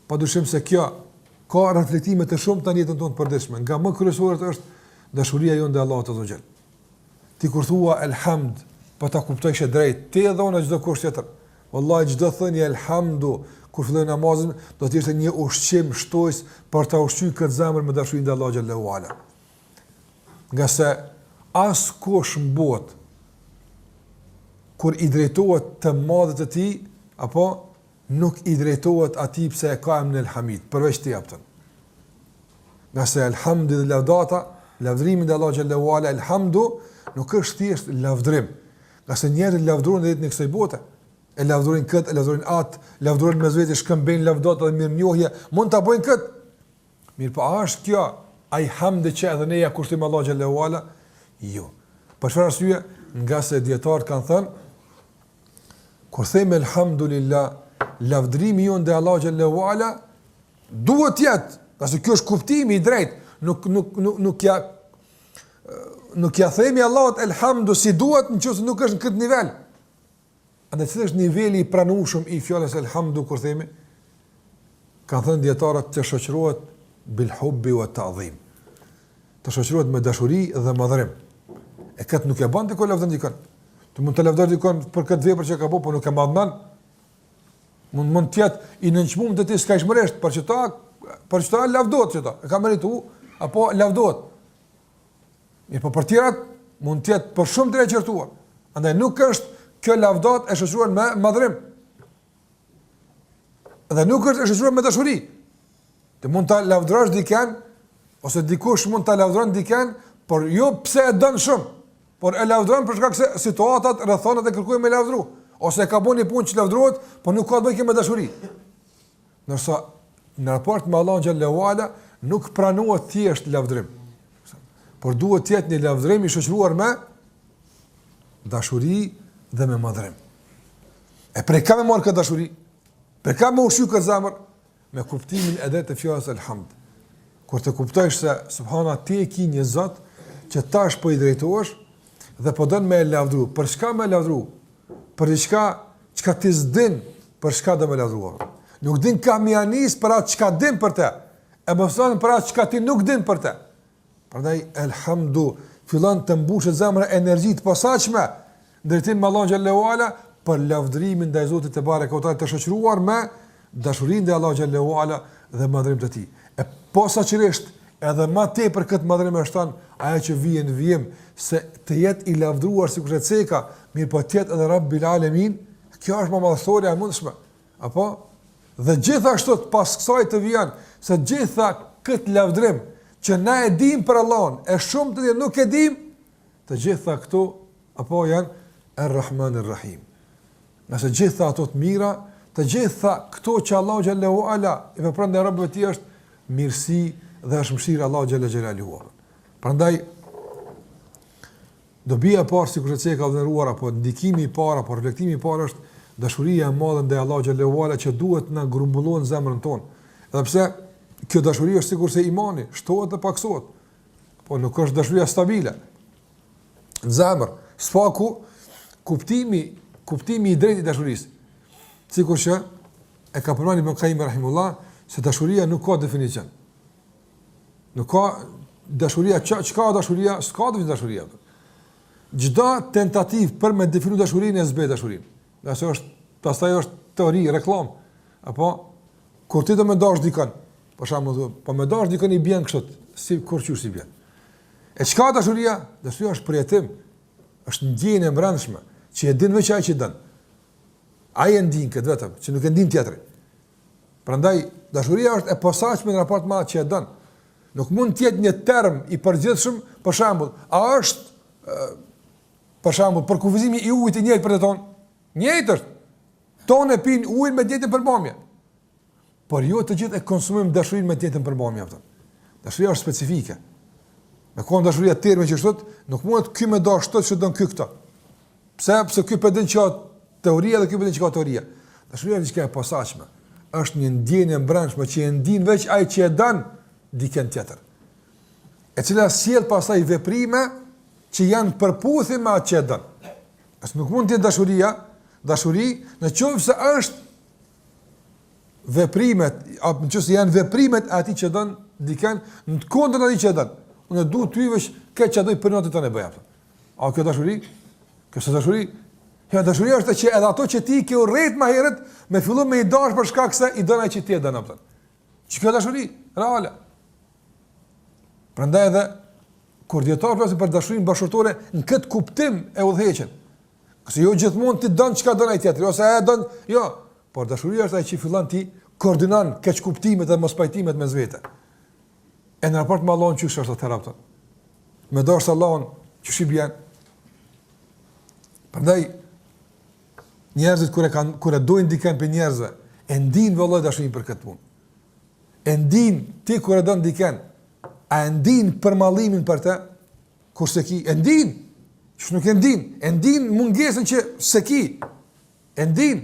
padyshim se kjo ka reflektime të shumta në jetën tonë të përditshme. Nga më kryesore është dashuria jonë ndaj Allahut azza xhall. Ti kur thua elhamd, po ta kuptojsh drejt, ti e dhona çdo kusht tjetër. Wallahi çdo thënie elhamdu kur fillon namazin do të ishte një ushqim shtojs për ta ushqyer këtë zemër me dashuri ndaj Allahut xhallahu ala. Nga se askush në botë kur i drejtohet të madhët e tij, apo nuk i drejtohet atij pse e ka emrin El Hamid, përveç ti aptën. Nga se elhamdu dhe lavdata, lavdërimi ndaj Allahut xhallahu ala, elhamdu nuk është thjesht lavdërim. Nga se njerëzit lavdërojnë edhe në kësaj bote. E lavdërojnë këtë, e lavdërojnë atë, lavdërojnë mes vetë, shkëmbejnë lavdata dhe mirënjohje, mund ta bëjnë këtë. Mirë, po a është kjo ai hamdi që edhe ne ja kushtojmë Allahu xhallahu ala? Jo. Për çfarë arsye? Nga se dietarët kanë thënë kur them elhamdulillah, lavdërimi jon ndaj Allahu xhallahu ala duhet të jetë, qase kjo është kuptimi i drejtë, nuk ja themi Allahut elhamdu si duhet nëse nuk është në këtë nivel. Andaj cili është niveli i pranueshëm i fjalës elhamdu kur themi? Kanë thënë dietarët të shoqërohet bil hubbi wa ta'dhim. Të shoqërohet me dashuri dhe madhërim. E këtë nuk e bën ti kur lavdon dikon. Ti mund të lavdësh dikon për këtë vepër që ka bëu, por nuk e madhman. Mund të jetë i nënçmuar te ti skajshmërisht, për çfarë lavdot çeta? E ka merituar apo lavdot? Mirë, po për tjerat mund të jetë për shumë drejtë qartuar. Andaj nuk është kjo lavdat e shoqëruar me madhrim. Dhe nuk është e shoqëruar me dashuri. Ti mund ta lavdërosh dikën Ose dikush mund ta lavdron dikën, por jo pse e don shumë, por e lavdron për shkak se situatat, rrethonat e kërkojnë me lavdru, ose ka bënë një punë që lavdrohet, por nuk ka të bëjë me dashuri. Ndërsa në raport me Allahun xhallahu ala nuk pranohet thjesht lavdrim, por duhet të jetë një lavdrim i shoqëruar me dashuri dhe me madhrim. E prej ka me marrë këtë dashuri, prej ka me ushqy këtë zemër, me kuptimin edhe të fjalës elhamd. Kur të kuptojsh se subhana ti e ki një Zot që tash po i drejtohesh dhe po don me e lavdru. Për çka me lavdru? Për diçka çka ti s'din, për çka do me lavdruar. Nuk din kam janis për atë çka din për te. E mos thon për atë çka ti nuk din për te. Prandaj elhamdu fillon të mbushet zemra energji të posaçme drejtim me Allahun xhallahu ala për lavdrimin ndaj Zotit te barekote të shoqëruar me dashurinë ndaj Allahut xhallahu ala dhe madhrim të tij. E posaçërisht edhe më tepër këtë madhrim e shton ajo që vjen në vijim se të jetë i lavdruar sikur të ceka, mirë po të jetë edhe Rabbil Alamin, kjo është më madhështoria e mundshme. Apo dhe gjithashtu pas kësaj të vjen se gjitha këtë lavdrim që na e dim për Allahun, e shumë të nuk e dim, të gjitha këto apo janë Ar-Rahman Ar-Rahim. Nëse gjitha ato të mira, të gjitha këto që Allahu xhallahu ala i vepron ndaj robëve të tij është mirësi dhe është mëshira Allahu xhallahu xhelaluhu. Prandaj dobia e parë sikur të ka vlerëruar apo ndikimi i parë apo reflektimi i parë është dashuria e madhe ndaj Allahu xhallahu ala që duhet na grumbullon zemrën tonë. Edhe pse kjo dashuri është sikur se imani, shtohet dhe paksohet. Po nuk është dashuria stabile. Në zemër, sfaku kuptimi i drejtë i dashurisë. Sikur që e ka përmendur Ibn Qayyim rahimullah se dashuria nuk ka definicion. Nuk ka dashuria, çka dashuria, s'ka dashuria. Çdo tentativë për me definu dashurinë e zbet dashurinë. Nëse pastaj është teori, reklam, apo kur ti do më dash dikon, për shembull, po më dash dikon i bën kështu, si kur qysh i bën. E çka dashuria? Dashuria është përjetim, është ndjenjë e brendshme, që e din veç ai që don. Ai e ndin këtë vetëm, që nuk e ndin tjetri. Prandaj dashuria është e posaçme në raport me atë që e don. Nuk mund të jetë një term i përgjithshëm, për shembull, a është për shembull për kufizimi i ujit i njëjtë për ton? Njëjtë është. Tonë pin ujin me ditën përbamje. Por jo të gjithë e konsumojmë dashurinë me ditën përbamje aftë. Dashuria është specifike. Me kon dashuria termi që thotë, nuk mund ky më dash çdo që don ky këtë. Pse ky po din që teoria dhe ky po din që ka teoria. Dashuria është diçka e posaçme. Është një ndjenjë e brendshme që e ndin veç ai që e don dikën tjetër. E cila sjell pastaj veprime që janë përputhje me atë që e don. As nuk mund të jetë dashuri në qoftë se është veprimet, apo nëse janë veprimet e atij që don dikën në kundër atij që e don. Unë dua ty veç këtë që do të përnotë tonë bëj atë. A kjo dashuri? Kjo është dashuri? Ja, dashuria është që edhe ato që ti ke urrejt më herët, me fillim me i dash për shkak se i don ai që ti e don atë. Ç'ka dashuri? Reale. Prandaj edhe kur dietar flasë për dashurinë bashkëtorë në këtë kuptim e udhëheqën. Qëse jo gjithmonë ti don çka don ai tjetri ose ai don, jo, por dashuria është ai që fillon ti koordinon keq kuptimet dhe mospajtimet mes vete. E në raport me Allahun çysh është atë? Me dash Allahun çysh i bën? Prandaj njerëzit kur e dojnë dikën për njerëzve, e ndin vëllai dashurinë për këtë punë. E ndin ti kur e don dikën, a e ndin për mallimin për të, kurse ki, e ndin, që nuk e ndin mungesën që se ki, e ndin.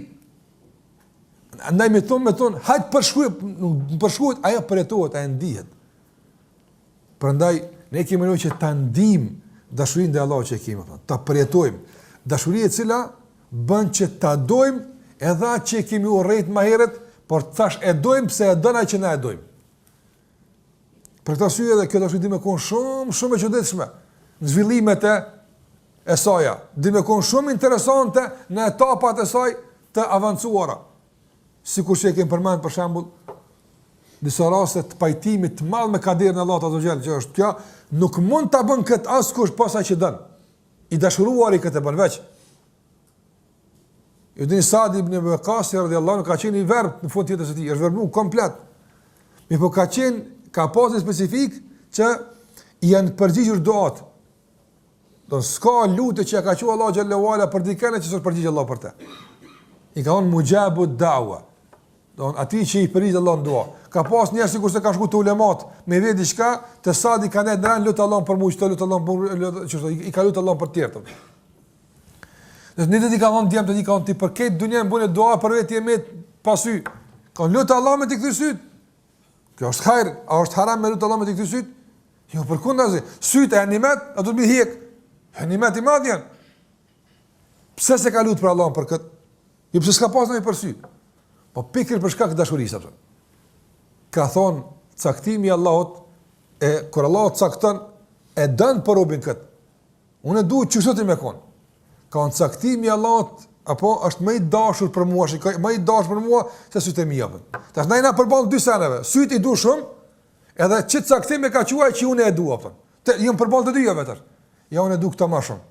Andaj me tonë, hajtë përshkuet, ajo përjetohet, ajo ndihet. Përndaj, ne kemi nëjë që ta ndim dashurinë dhe Allah që e kemi, ta përjetojmë. Dashuria e cila bën që ta dojmë edhe atë që kemi urrejt më herët, por thash e dojmë pse e don ai që na e dojmë. Për këtë arsye edhe kjo dashuri më kon shumë e çuditshme në zhvillimet e saj, dhe më kon shumë interesante në etapat e saj të avancuara. Sikur që e kemi përmend për shembull disa raste të pajtimit të madh me kaderin e Allahut azza xal, që është kjo, nuk mund ta bën kët askush posa që don. I dashuruari këtë bën veç. Ibn Sa'd ibn Abi Waqqas radhiyallahu anhu ka qenë i verbë në fund të jetës së tij, është verbum komplet. Mi po ka pas një specifik që janë përgjigjur duat. Do s'ka lutje që ka thënë Allah xhallahu ala për dikën që s'është përgjigj Allah për të. I ka thonë mujabu da'wa. Do ati që i përgjigj Allah në dua. Ka pas njerëz sikur se kanë shkuar te ulemat, me vetë diçka, të sadi kanë ndran lut Allah për mua, lut Allah për i ka lut Allah për tjerë. Në ditë ka thonë djem të di ka thonë ti për këtë dunjën bune dua për vetë jemi pasy. Ka lut Allah me të kthy syt. Kjo është hajër, a është haram me lut Allah me të kthy syt? Jo, përkundazi, syt e animat, a do të më hiq. Animat i madh janë. Pse se ka lut për Allah për këtë? Jo pse s'ka pas ndonjë për sy. Po pikër për shkak të dashurisë atë. Ka thonë caktimi i Allahut e kur Allahu cakton e don për robën kët. Unë dua që sot më kon. Ka një caktimi i Allahut apo është më i dashur për mua, shikoj, më i dashur për mua se sytë e mia. Tash na përball dy senave. Sytë i du shumë, edhe çit caktim e ka quaj që unë e dua apo. Te jam përball të dyja vetë. Ja unë e du këtë më shumë.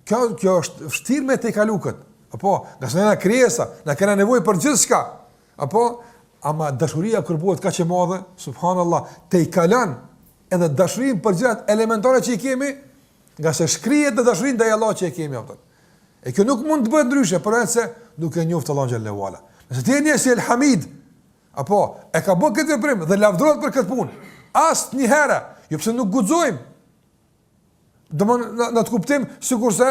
Kjo është vështirë me të kalu kët. Apo, nga se na krijesa, na kanë nevojë për gjithçka. Apo, ama dashuria kur bëhet kaq e madhe, subhanallahu, te i kalon edhe dashurinë për gjërat elementare që i kemi, nga se shkrihet në dashurinë ndaj Allahut që e kemi atë. E kjo nuk mund të bëhet ndryshe, përveçse duke njoft Allahun xhallahu ala. Nëse ti je si El Hamid, apo e ka bërë këtë veprim dhe lavdërohet për këtë punë, asnjëherë, jo pse nuk guxojmë. Domon në të kuptim sikurse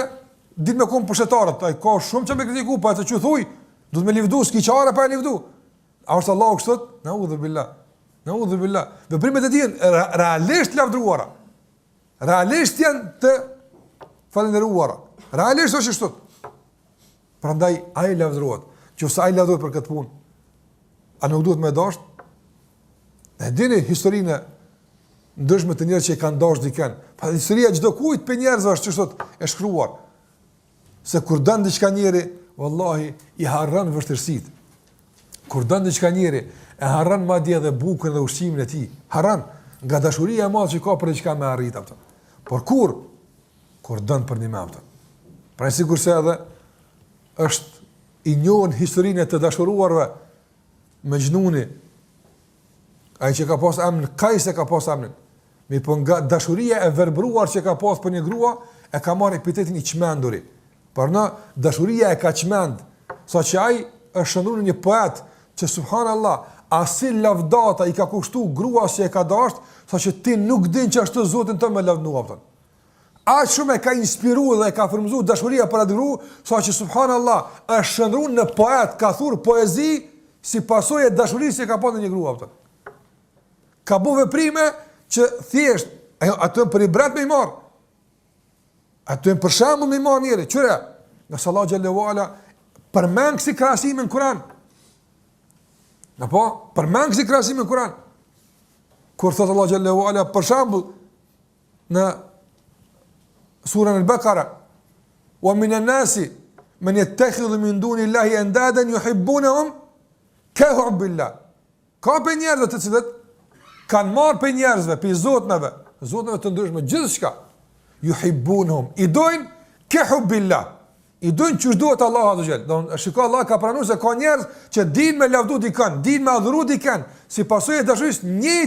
ditë me kom pushtetarët, ai ka shumë që me kritiku, pa të që thuj, du të me livdu, s'ki qare pa e livdu. A është Allah o kështët? Naudhu billah. Veprimet e tij realisht lavdruara. Realisht janë të falendëruara. Realisht është kështu. Prandaj ai lavdërohet. Qofse ai lavdërohet për këtë punë, a nuk duhet me dasht? Ne dini historinë ndryshme të njerëz që kanë dashur dikën. Pa historia çdo kujt për njerëzve është kështu e shkruar. Se kur dën diçka njëri, wallahi i harron vështirësitë. Kur dën diçka njëri, e harron madje edhe bukën dhe ushqimin e tij. Harron nga dashuria e madhe që ka për diçka me arrit atë. Por kur dën për një mëmtë. Pra sigurisht edhe është i njohur historinë e të dashuruarve me xhnuni. Ai që ka pas emrin Kajs e ka pas emrin. Mi po nga dashuria e verbruar që ka pas për një grua, e ka marrë epitetin i çmenduri. Por në dashuria e ka çmend, saqë ai është shëndruar në një poet që subhanallahu, asi lavdata i ka kushtu grua që e ka dashur, saqë ti nuk din që ashtu Zotin tënd më lavdnua atë. Aq shumë e ka inspiruar dhe e ka frymëzuar dashuria për atë grua, saqë subhanallahu është shëndruar në poet, ka thur poezi si pasojë e dashurisë që ka pasur në një grua atë. Ka bu veprime që thjesht ato për i brat me i marë. Ato për shembull me i marë njëri. Qëre, nga Allah xhallahu ala përmend kësi krahasime në Kur'an. Apo përmend kësi krahasime në Kur'an. Kur thot Allah xhallahu ala për shembull në surën Al-Baqara, "Wa minan nasi man yattakhidhu min duni Allahi andadan yuhibbunahum ka hubbillah." Ka për njerëz të cilët kanë marrë për njerëzve, për zotnave të ndryshme, gjithçka, yuhibbunhum, i dojnë ke hubbillah, i dojnë që shduhet Allah azza jall. Don shikoj Allah ka pranuar se ka njerëz që dinë me lavdu dikën, dinë me adhuru dikën, si pasojë e dashurisë, një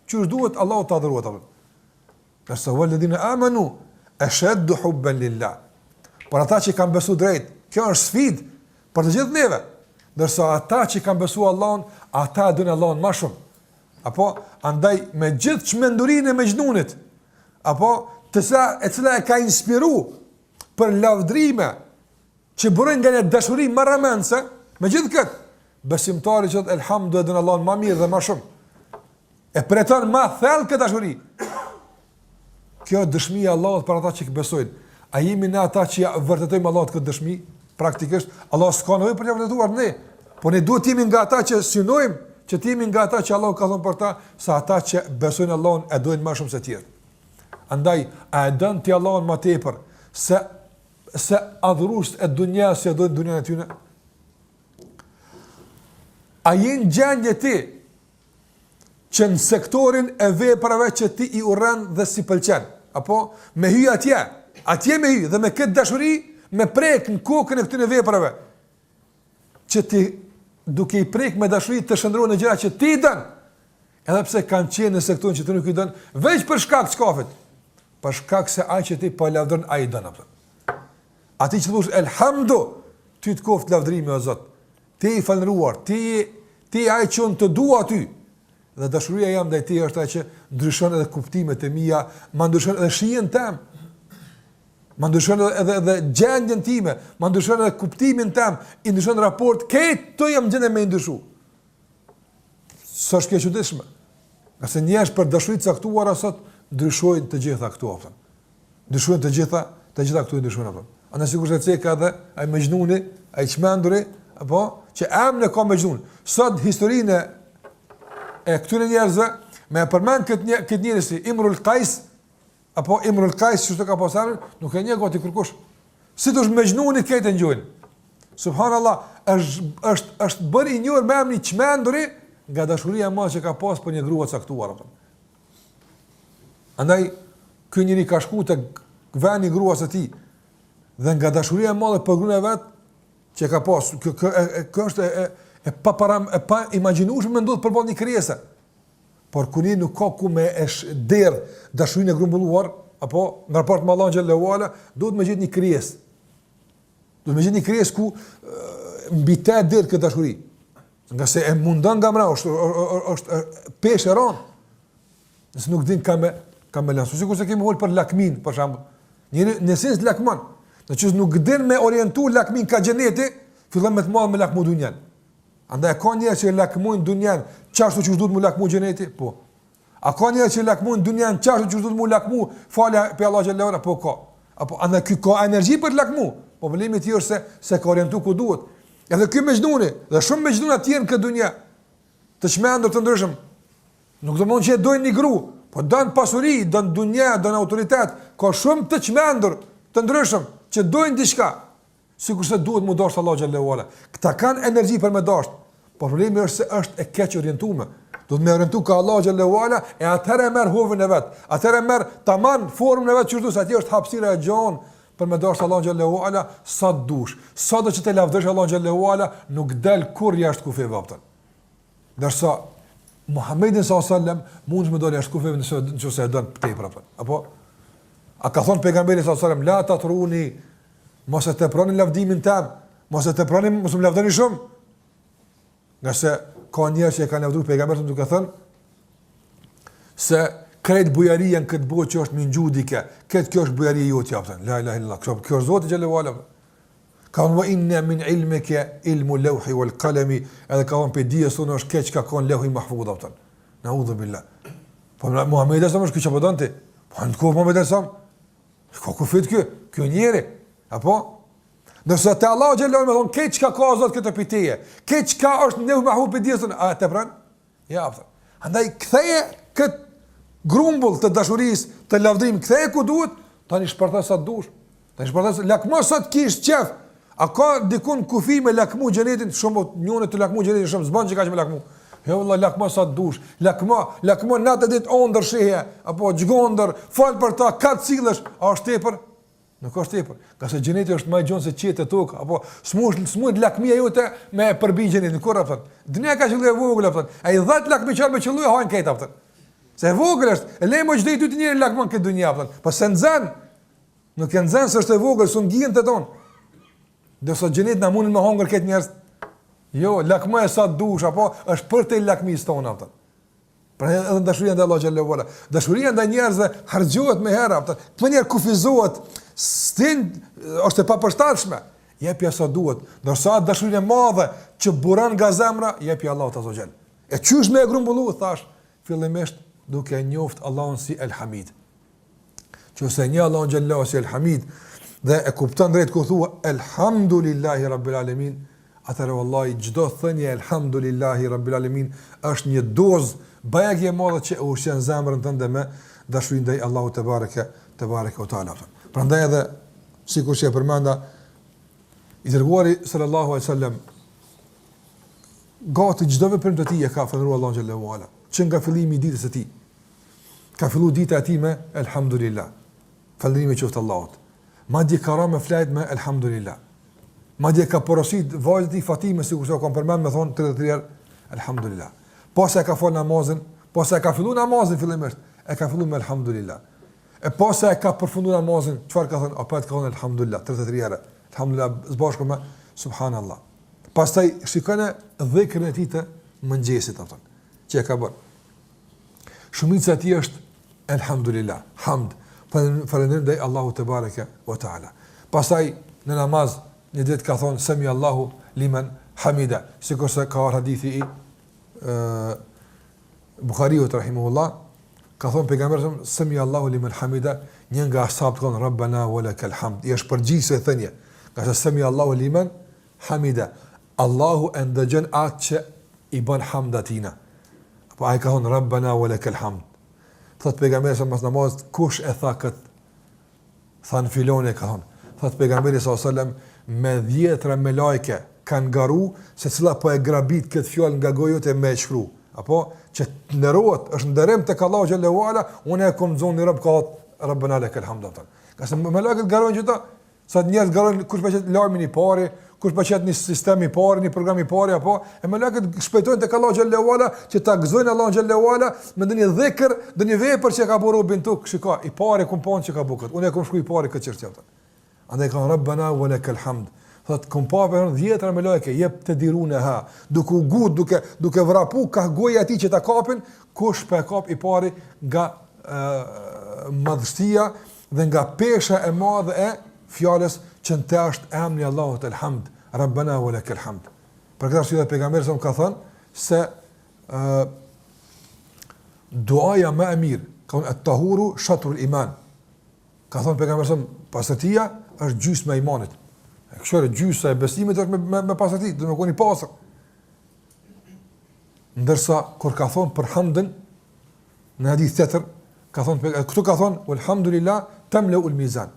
që shduhet Allah të adhurohet atë. Përsa walladhina amanu ashaddu hubban lillah. Por ata që kanë besuar drejt, kjo është sfidë për të gjithë neve. Ndërsa ata që kanë besuar Allahun, ata dojnë Allahun më shumë. Apo andaj me gjithë çmendurinë e Mejnunit, apo e cila e ka inspiru për lavdrime që burojnë nga një dashuri marramendse, me gjithë këtë besimtari që elhamdu e dënë Allahun ma mirë dhe ma shumë, e preton ma thellë këtë dashuri. Kjo është dëshmia e Allahut për ata që besojnë. A jemi ne ata që ja vërtetojmë Allahut këtë dëshmi? Praktikisht Allah s'ka nevojë për të vërtetuar ne, po ne duhet jemi nga ata që synojmë, që të jemi nga ata që Allah ka thënë për ta, sa ata që besojnë Allahun e dojnë më shumë se tjerë. Andaj, a e dënë ti Allahun më tepër se adhurues e dunjas që dojnë dunjan e tyne? A jenë gjendje ti që në sektorin e veprave që ti i urren dhe si pëlqen, apo me hy atje me hy dhe me këtë dashuri me prek në kokën e këtyre veprave që ti duke i prek me dashuri të shndrohen në gjëra që ti dën, Edhe pse kanë qenë në sektorin që ti nuk i don, veç për shkak të çkafit. Për shkak se ai që ti po lavdron ai don apo. Ati që thosh elhamdu, ty të koft lavdrimi o Zot. Ti i falëruar, ti ai që unë të dua ty. Dhe dashuria jam ndaj teje është ajo që ndryshon edhe kuptimet e mia, ma ndryshon edhe shijen tim. Ma ndryshon edhe gjendjen time, ma ndryshon edhe kuptimin tim, i ndryshon raport, të jam gjendje me ndryshu. Sa është kjo çuditshme. Nëse njerëz për dashuri të caktuara sot ndryshojnë të gjitha këtu apo. Ndryshojnë të gjitha këtu ndryshojnë apo. Ana sigurisht e ceka edhe ai Mejnuni, ai çmenduri, apo që emrin e ka Mejnun. Sot historinë e këtyre njerëzve me përmend këtë njerëz si Imrul Qais apo Imrul Qais çu të ka pasur, nuk e njeh gati kërkosh. Si thosh Mejnuni këtë ngjojnë. Subhanallahu, është bërë i njohur me emrin çmenduri nga dashuria e madhe që ka pas për një grua të caktuar apo. Andaj ky njeri ka shkuar te vani gruas së tij dhe nga dashuria e madhe për gruan e vet që ka pas, kjo është e pa imagjinueshme me ndodh përballë një krijese. Por kur nuk ka ku me derdh dashurinë e grumbulluar apo në raport me Allahun xhallahu ala, duhet me gjetë një krijesë. Duhet me gjetë një krijesë ku mbi të derdh këtë dashuri. Nga se e mundon nga mra, është peshë e ronë. Nëse nuk din ka me lansu. Sikur se kemi holë për lakmin, për shembull. Njëri në esencë lakmon. Nëse nuk din me orientu lakmin ka xheneti, fillon me të marrë me lakmu dunjan. Andaj ka njerëz që lakmojnë dunjan, çashtu që duhet mu lakmu xheneti? Po. A ka njerëz që lakmojnë dunjan, çashtu që duhet mu lakmu falja pe Allah xhallahu ala? Po ka. Apo andaj ky ka energji për të lakmu. Problemi i tij është se ka orientu ku duhet. Edhe ky Mejnuni, dhe shumë Mejnuna të tjerë në këtë dunja, të çmendur të ndryshëm, nuk do mund që e dojnë një gru, po dojnë pasuri, dojnë dunja, dojnë autoritet, ka shumë të çmendur të ndryshëm, që dojnë diçka, sikur se duhet mu dashur Allah xhallahu ala. Këta kanë energji për me dashur, po problemi është se është e keq orientuar. Duhet me orientu ka Allah xhallahu ala, e atëherë merr hovën e vet, atëherë merr tamam formën e vet çu se atje është hapësira e gjon për me dashur Allah xhallahu ala sa dush. Sa do që të lavdësh Allah xhallahu ala, nuk del kur jashtë kufeve vaptën. Ndërsa Muhammedin sallallahu alaihi wasallam mund të dalë jashtë kufeve nëse e don tepër apo. Apo a ka thënë pejgamberi sallallahu alaihi wasallam la tatruni, mos e teproni lavdimin tim, mos e teproni, mos më lavdoni shumë. Nëse ka njerëz që e kanë lavdëruar pejgamberin duke thënë se krejt bujaria në këtë botë që është më njudike, kjo është bujaria jote japtën. La ilaha illallah. Kjo është Zoti xhallahu ala. Ka wa inna min ilmika ilmu lawhi wal qalami, edhe ka von pe dijes sonë është keq ka kon lawhi mahfuz japtën. Naudhu billah. Po Muhamedi sa më shkoj çfarë donte? Po në kohë Muhamedi sa ka ku fit kjo njeri. Apo nëse te Allahu xhallahu ala më thon keq ka Zot këtë pitije. Keq ka është lawhi mahfuz pe dijes sonë, a te pran? Ja japtën. Andaj ktheje kët grumbull të dashurisë, të lavdrim, ktheje ku duhet, tani shpartas sa dush. Tani shpartas lakmo sa të kish qef. A ka dikun kufi me lakmu xhenetin, shumë njëri të lakmu xhenetin shumë zban që ka me lakmu. Jo valla lakmo sa të dush. Lakmo natë ditë ondër shihe, apo xhgondër, fal për ta kat sillesh, a është tepër? Nuk është tepër. Ka se xheneti është më i gjon se qetë tokë, apo smuj lakmia jote me përbi xhenetin kur apo. Dunia ka qenë e vogël apo. Ai 10 lakmë çfarë me qelluj hajn këtë apo. Se vogël është, e lejmë që dhe i ty të njëri lakmon këtë dunja, po se nëzën, nuk e nëzën së është e vogël, së në të tonë. Dhe sot gjenit në mundin me hongër këtë njerës, jo, lakmoj e sa të dush, apo është për të i lakmis tonë, apëtën. Pra edhe dashuria ndaj Allah xhallahu ala. Dashuria ndaj njerëzve harxhohet me hera, këtë njerë kufizohet, është e papërshtatshme, jepi sa duhet, ndërsa dashuria e madhe që buron nga zemra, jepi Allahu azza xal. E çysh me e grumbullu, thash, fillimisht duke njoft Allahun si El Hamid. Qëse një Allahun xhallahu si El Hamid dhe e kupton drejt ku thua Elhamdulillahi Rabbil Alamin, atëherë vallahi çdo thënie Elhamdulillahi Rabbil Alamin është një dozë bajagje e madhe që ushqen zemrën tënde me dashuri ndaj Allahut te bareke o taala. Prandaj edhe sikur që e përmenda i dërguari sallallahu alaihi wasallam gati çdo veprim të tij e ka falëruar Allahun xhallahu ala. Që nga fillimi i ditës së tij ka filluar dita e tij me elhamdulillah. Falërimi qoftë Allahut. Madje ka rënë me flet me elhamdulillah. Madje ka porosit vajzën e Fatime sikur se ka përmend me thon 33 herë elhamdulillah. Pas e ka fal namazin, Po sa e ka filluar namazin fillimisht, e ka filluar me elhamdulillah. E po sa e ka përfunduar namazin, çfarë ka thënë? Apo ka thënë elhamdulillah 33 herë. Elhamdulillah zbashku me subhanallah. Pastaj shikone dhikrin e tij të mëngjesit atë. Që e ka bërë. Shumica e tij është elhamdulillah, hamd. Falënderim ndaj Allahu te bareke ve taala. Pastaj në namaz një ditë ka thonë sami Allahu liman hamida. Sikur se ka hadithi i Buhariut rahimahullah, ka thonë pejgamberi sami Allahu liman hamida, një nga ashabët thonë rabbana walakal hamd. I është përgjigjse thënia. Ka thënë sami Allahu liman hamida. Allahu e ndëgjon atë që i bën hamd atina. Po ai ka thonë rabbana walakal hamd. Thot pejgamberi sa mas namaz, kush e tha kët? Than filoni ka thonë. Thot pejgamberi sallallahu alajhi wasallam, me 10 me lajke kanë garu se cila po e grabit këtë fjalë nga goja jote me shkru. Apo që ndërohet, është ndërim tek Allahu xhallahu ala, unë e kam zonë rob ka rabbana lakal hamd. Ka se me lajket garojnë këta, sa njerëz garojnë kush bëhet larmin i parë, kush bëhet në sistem i parë, në program i parë apo e me lajket shpejtojnë tek Allahu xhallahu ala që ta gëzojnë Allahu xhallahu ala me ndonjë dhikr, ndonjë vepër që ka bërë bin tuk, shikoj, i parë kompon që ka bukët. Unë e kam shkruaj i parë këtë çështje atë. Andaj ka rabbana walakal hamd. Thot kompave 10 me lajke jep të dirune ha, duke u gut, duke vrapu ka goja atij që ta kapin, kush pa kap i parë nga madhështia dhe nga pesha e madhe e fjalës që në të është emri Allahut elhamd, rabbana walakal hamd. Për këtë arsye pejgamberi sa ka thënë se duaja më e mirë, ka thënë at-tahuru shatrul iman. Ka thënë pejgamberi sa pastërtia është gjysma e imanit. Kështu gjysa e besimit është me pastërti, do të qenë i pastër. Ndërsa kur ka thënë për hamdën në hadith tjetër, ka thënë këtu ka thënë alhamdulillah tamla al-mizan.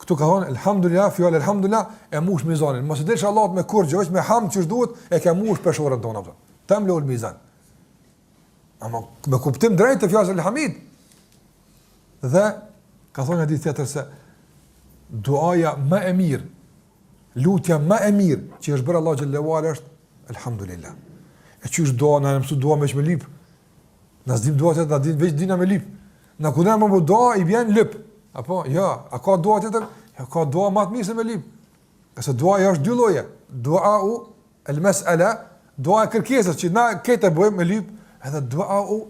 Këtu ka thonë elhamdulillah, fjalë elhamdulillah e mush mizanin. Mos e dish Allahut me kurrë, vetëm me hamd që duhet e ka mush peshorën tonë atë. Tamlu al-mizan. Ama me kuptim drejt të fjalës elhamid. Dhe ka thonë hadith tjetër se duaja më e mirë, lutja më e mirë që është bërë Allahu xhallahu ala është elhamdulillah. E çish dua na mësu dua me lip. Na zdim dua të na din veç dina me lip. Na kujna më dua i vjen lip. Apo, ja, a ka dua tjetër? Ja, ka dua më të mirë se me lip. Qase duaja është dy lloje. Duau el-mas'ala, dua kërkesës që na këtë bëjmë me lip, edhe duau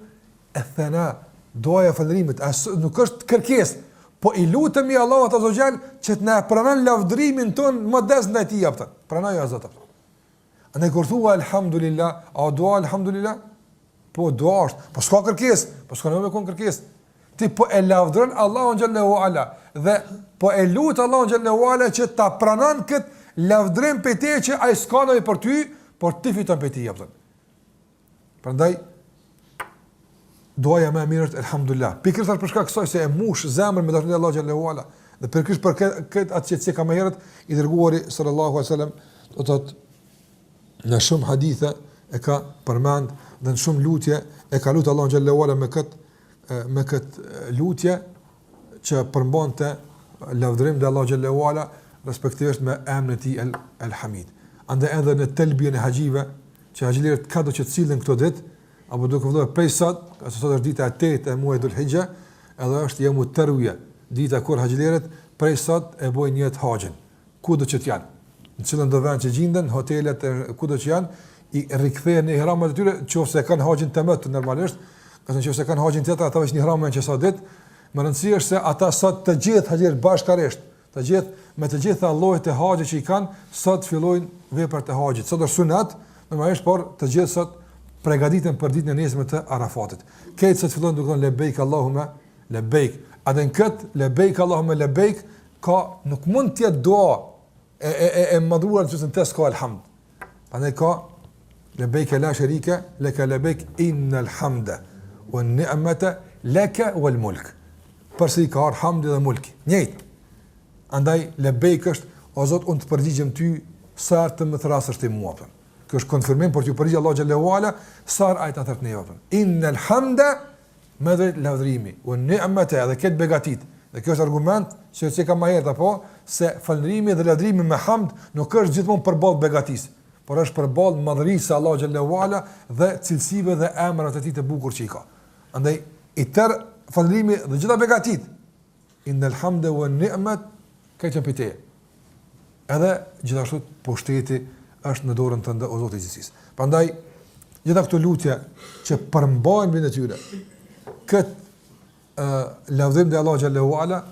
el-thana, duaja falërimit, nuk është kërkesë, po i lutemi Allahut azza wa jall që të na pranon lavdërimin ton modest ndaj tij aftë. Pranoj o Zot. Ne kur thua alhamdulillah, a dua alhamdulillah? Po dua është, po s'ka kërkesë, po s'ka nevojë kon kërkesë. Ti po e lavdron Allahun xhallahu ala dhe po e lut Allahun xhallahu ala që ta pranon kët lavdrim pe te që ai s'ka nevojë për ty, por ti fiton pe ti apo. Prandaj duaja më e mirë është elhamdulillah. Pikërisht për shkak kësaj se e mush zemrën me dashurinë e Allahut xhallahu ala dhe pikërisht për këtë atë që ka më herët i dërguari sallallahu alaihi wasallam do të thotë në shumë hadithe e ka përmend dhe në shumë lutje e ka lutur Allahun xhallahu ala me këtë lutje që përmbante lavdërim dhe Allahu xhallahu ala respektivisht me emrin e tij el-Hamid. Andaj edhe në telbien e haxhive që haxhilirët ka do që të cilën këto ditë apo duke vëllë prej sot, ka sot është dita e 8 e muajit Dhul-Hijja, edhe është yamu tarwiya, dita kur haxhilirët prej sot e bojnë një haxhin. Kudo që të janë, në cilën do vend që gjenden, hotelet kudo që janë, i rikthehen në ihramat e tyre, nëse kanë haxhin tamat normalisht. Nëse kanë haxhin tjetër, ata veç një hramë që sa ditë, më rëndësishme është se ata sot të gjithë haxhir bashkërisht, të gjithë me të gjitha llojet e haxhit që i kanë, sot fillojnë veprat e haxhit. Sot është sunat, normalisht, por të gjithë sot përgatiten për ditën e nesërme të Arafatit. Këtë sot fillojnë duke thënë lebeik Allahumma lebeik. A dhe në këtë lebeik Allahumma lebeik ka nuk mund të jetë dua e madhruar nëse të s'ka alhamd. Prandaj ka lebeik la sharika laka lebeik innal hamda wan ni'mata laka wal mulk. Përsi ka hamdi dhe mulki. Njëjtë. Andaj lebeik është o Zot unë të përgjigjem ty sa të më thrasësh ti mua. Kjo është konfirmim për t'ju përgjigj Allahu xhallahu ala sa ai ta thot ne vetëm. Innal hamda madh lavdrimi wan ni'mata dhe këtë begatit. Dhe kjo është argument që ka më herët apo se falërimi dhe lavdrimi me hamd nuk është gjithmonë përballë begatisë. por është përballë madhërisë së Allahu xhallahu ala dhe cilësive dhe emrave të tij të bukur që i ka. Andaj i tërë falërimi dhe gjitha begatit, innal hamda wan ni'mat këtë pite. Edhe gjithashtu pushteti është në dorën tënde o Zoti i gjithësisë. Prandaj gjitha këto lutje që përmbajnë mbi tyre këtë lavdrim dhe Allahu xhallahu ala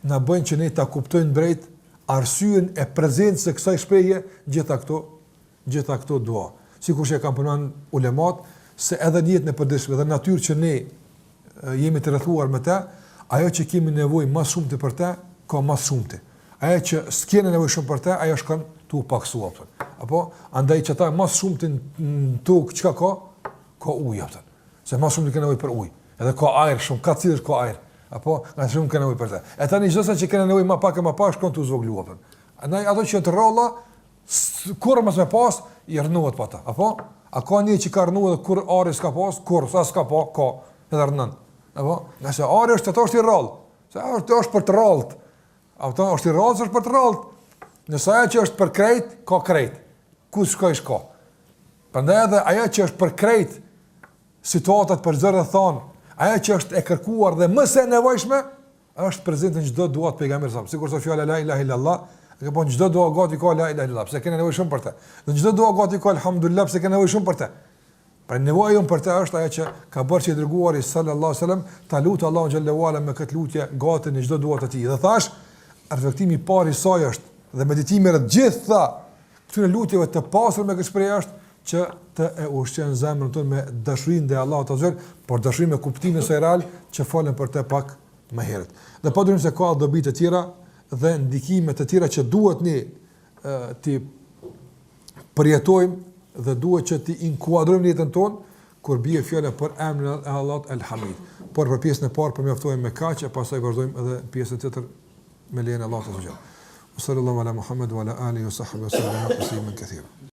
na bëjnë që ne ta kuptojmë drejt arsyen e prezencës së kësaj shprehje gjitha këto dua. Sikur që kanë përmendur ulemat se edhe në jetën e përditshme dhe natyrë që ne jemi të rrethuar me të, ajo që kemi nevojë më shumë për të, ka më shumë. Ajo që s'kemi nevojë shumë për të, ajo shkon tu paksuar. Apo andaj që ta më shumë në tokë çka ka ujë atë. Se më shumë kanë nevojë për ujë. Edhe ka ajër shumë, ka cilësh ka ajër. Apo nga shumë kanë nevojë për të. E tani çdo sa që kanë nevojë më pak e më pak shkon tu zvogluar. Andaj ato që të rrolla kur mos më pas i rënohet pa ta. Apo a ka një që ka rënuar dhe kur ari s'ka pas, kur sa s'ka pa, ka edhe rënon. Apo nëse ari është ato është i rroll. Se është për të rrollët. Ato është i rrollës është për të rrollët. Nëse ajo që është për krejt, ka krejt. Ku shkojsh ka. Prandaj edhe ajo që është për krejt situatat për zërë dhe thonë, ajo që është e kërkuar dhe më se nevojshme, është prezente në çdo dua të pejgamberit sa. Sikur sa fjala la ilaha illallah, e po në çdo dua gati ka la ilaha illallah, pse kanë nevojë shumë për të. Në çdo dua gati ka alhamdulillah, pse kanë nevojë shumë për të. Pra nevoja jonë për të është ajo që ka bërë që i dërguari sallallahu alaihi wasallam ta lutë Allahu xhallahu ala me këtë lutje gati në çdo dua të tij. Dhe thash, reflektimi i parë i saj është dhe meditimi rreth gjitha këtyre lutjeve të pasur me këtë shprehje është që të e ushqen zemrën tonë me dashurinë ndaj Allahut azza, por dashurinë me kuptimin e saj real që folën për të pak më herët. Dhe po durim se ka dobi të tjera dhe ndikime të tjera që duhet ne ti përjetojmë dhe duhet që ti inkuadrojmë jetën tonë kur bie fjala për emrin e Allahut El-Hamid. Por për pjesën e parë përmjaftojmë me kaq e pastaj vazhdojmë edhe pjesën tjetër me lejen e Allahut azza. Sallallahu ala Muhammad wa ala alihi wa sahbihi wa sallam tasliman katira.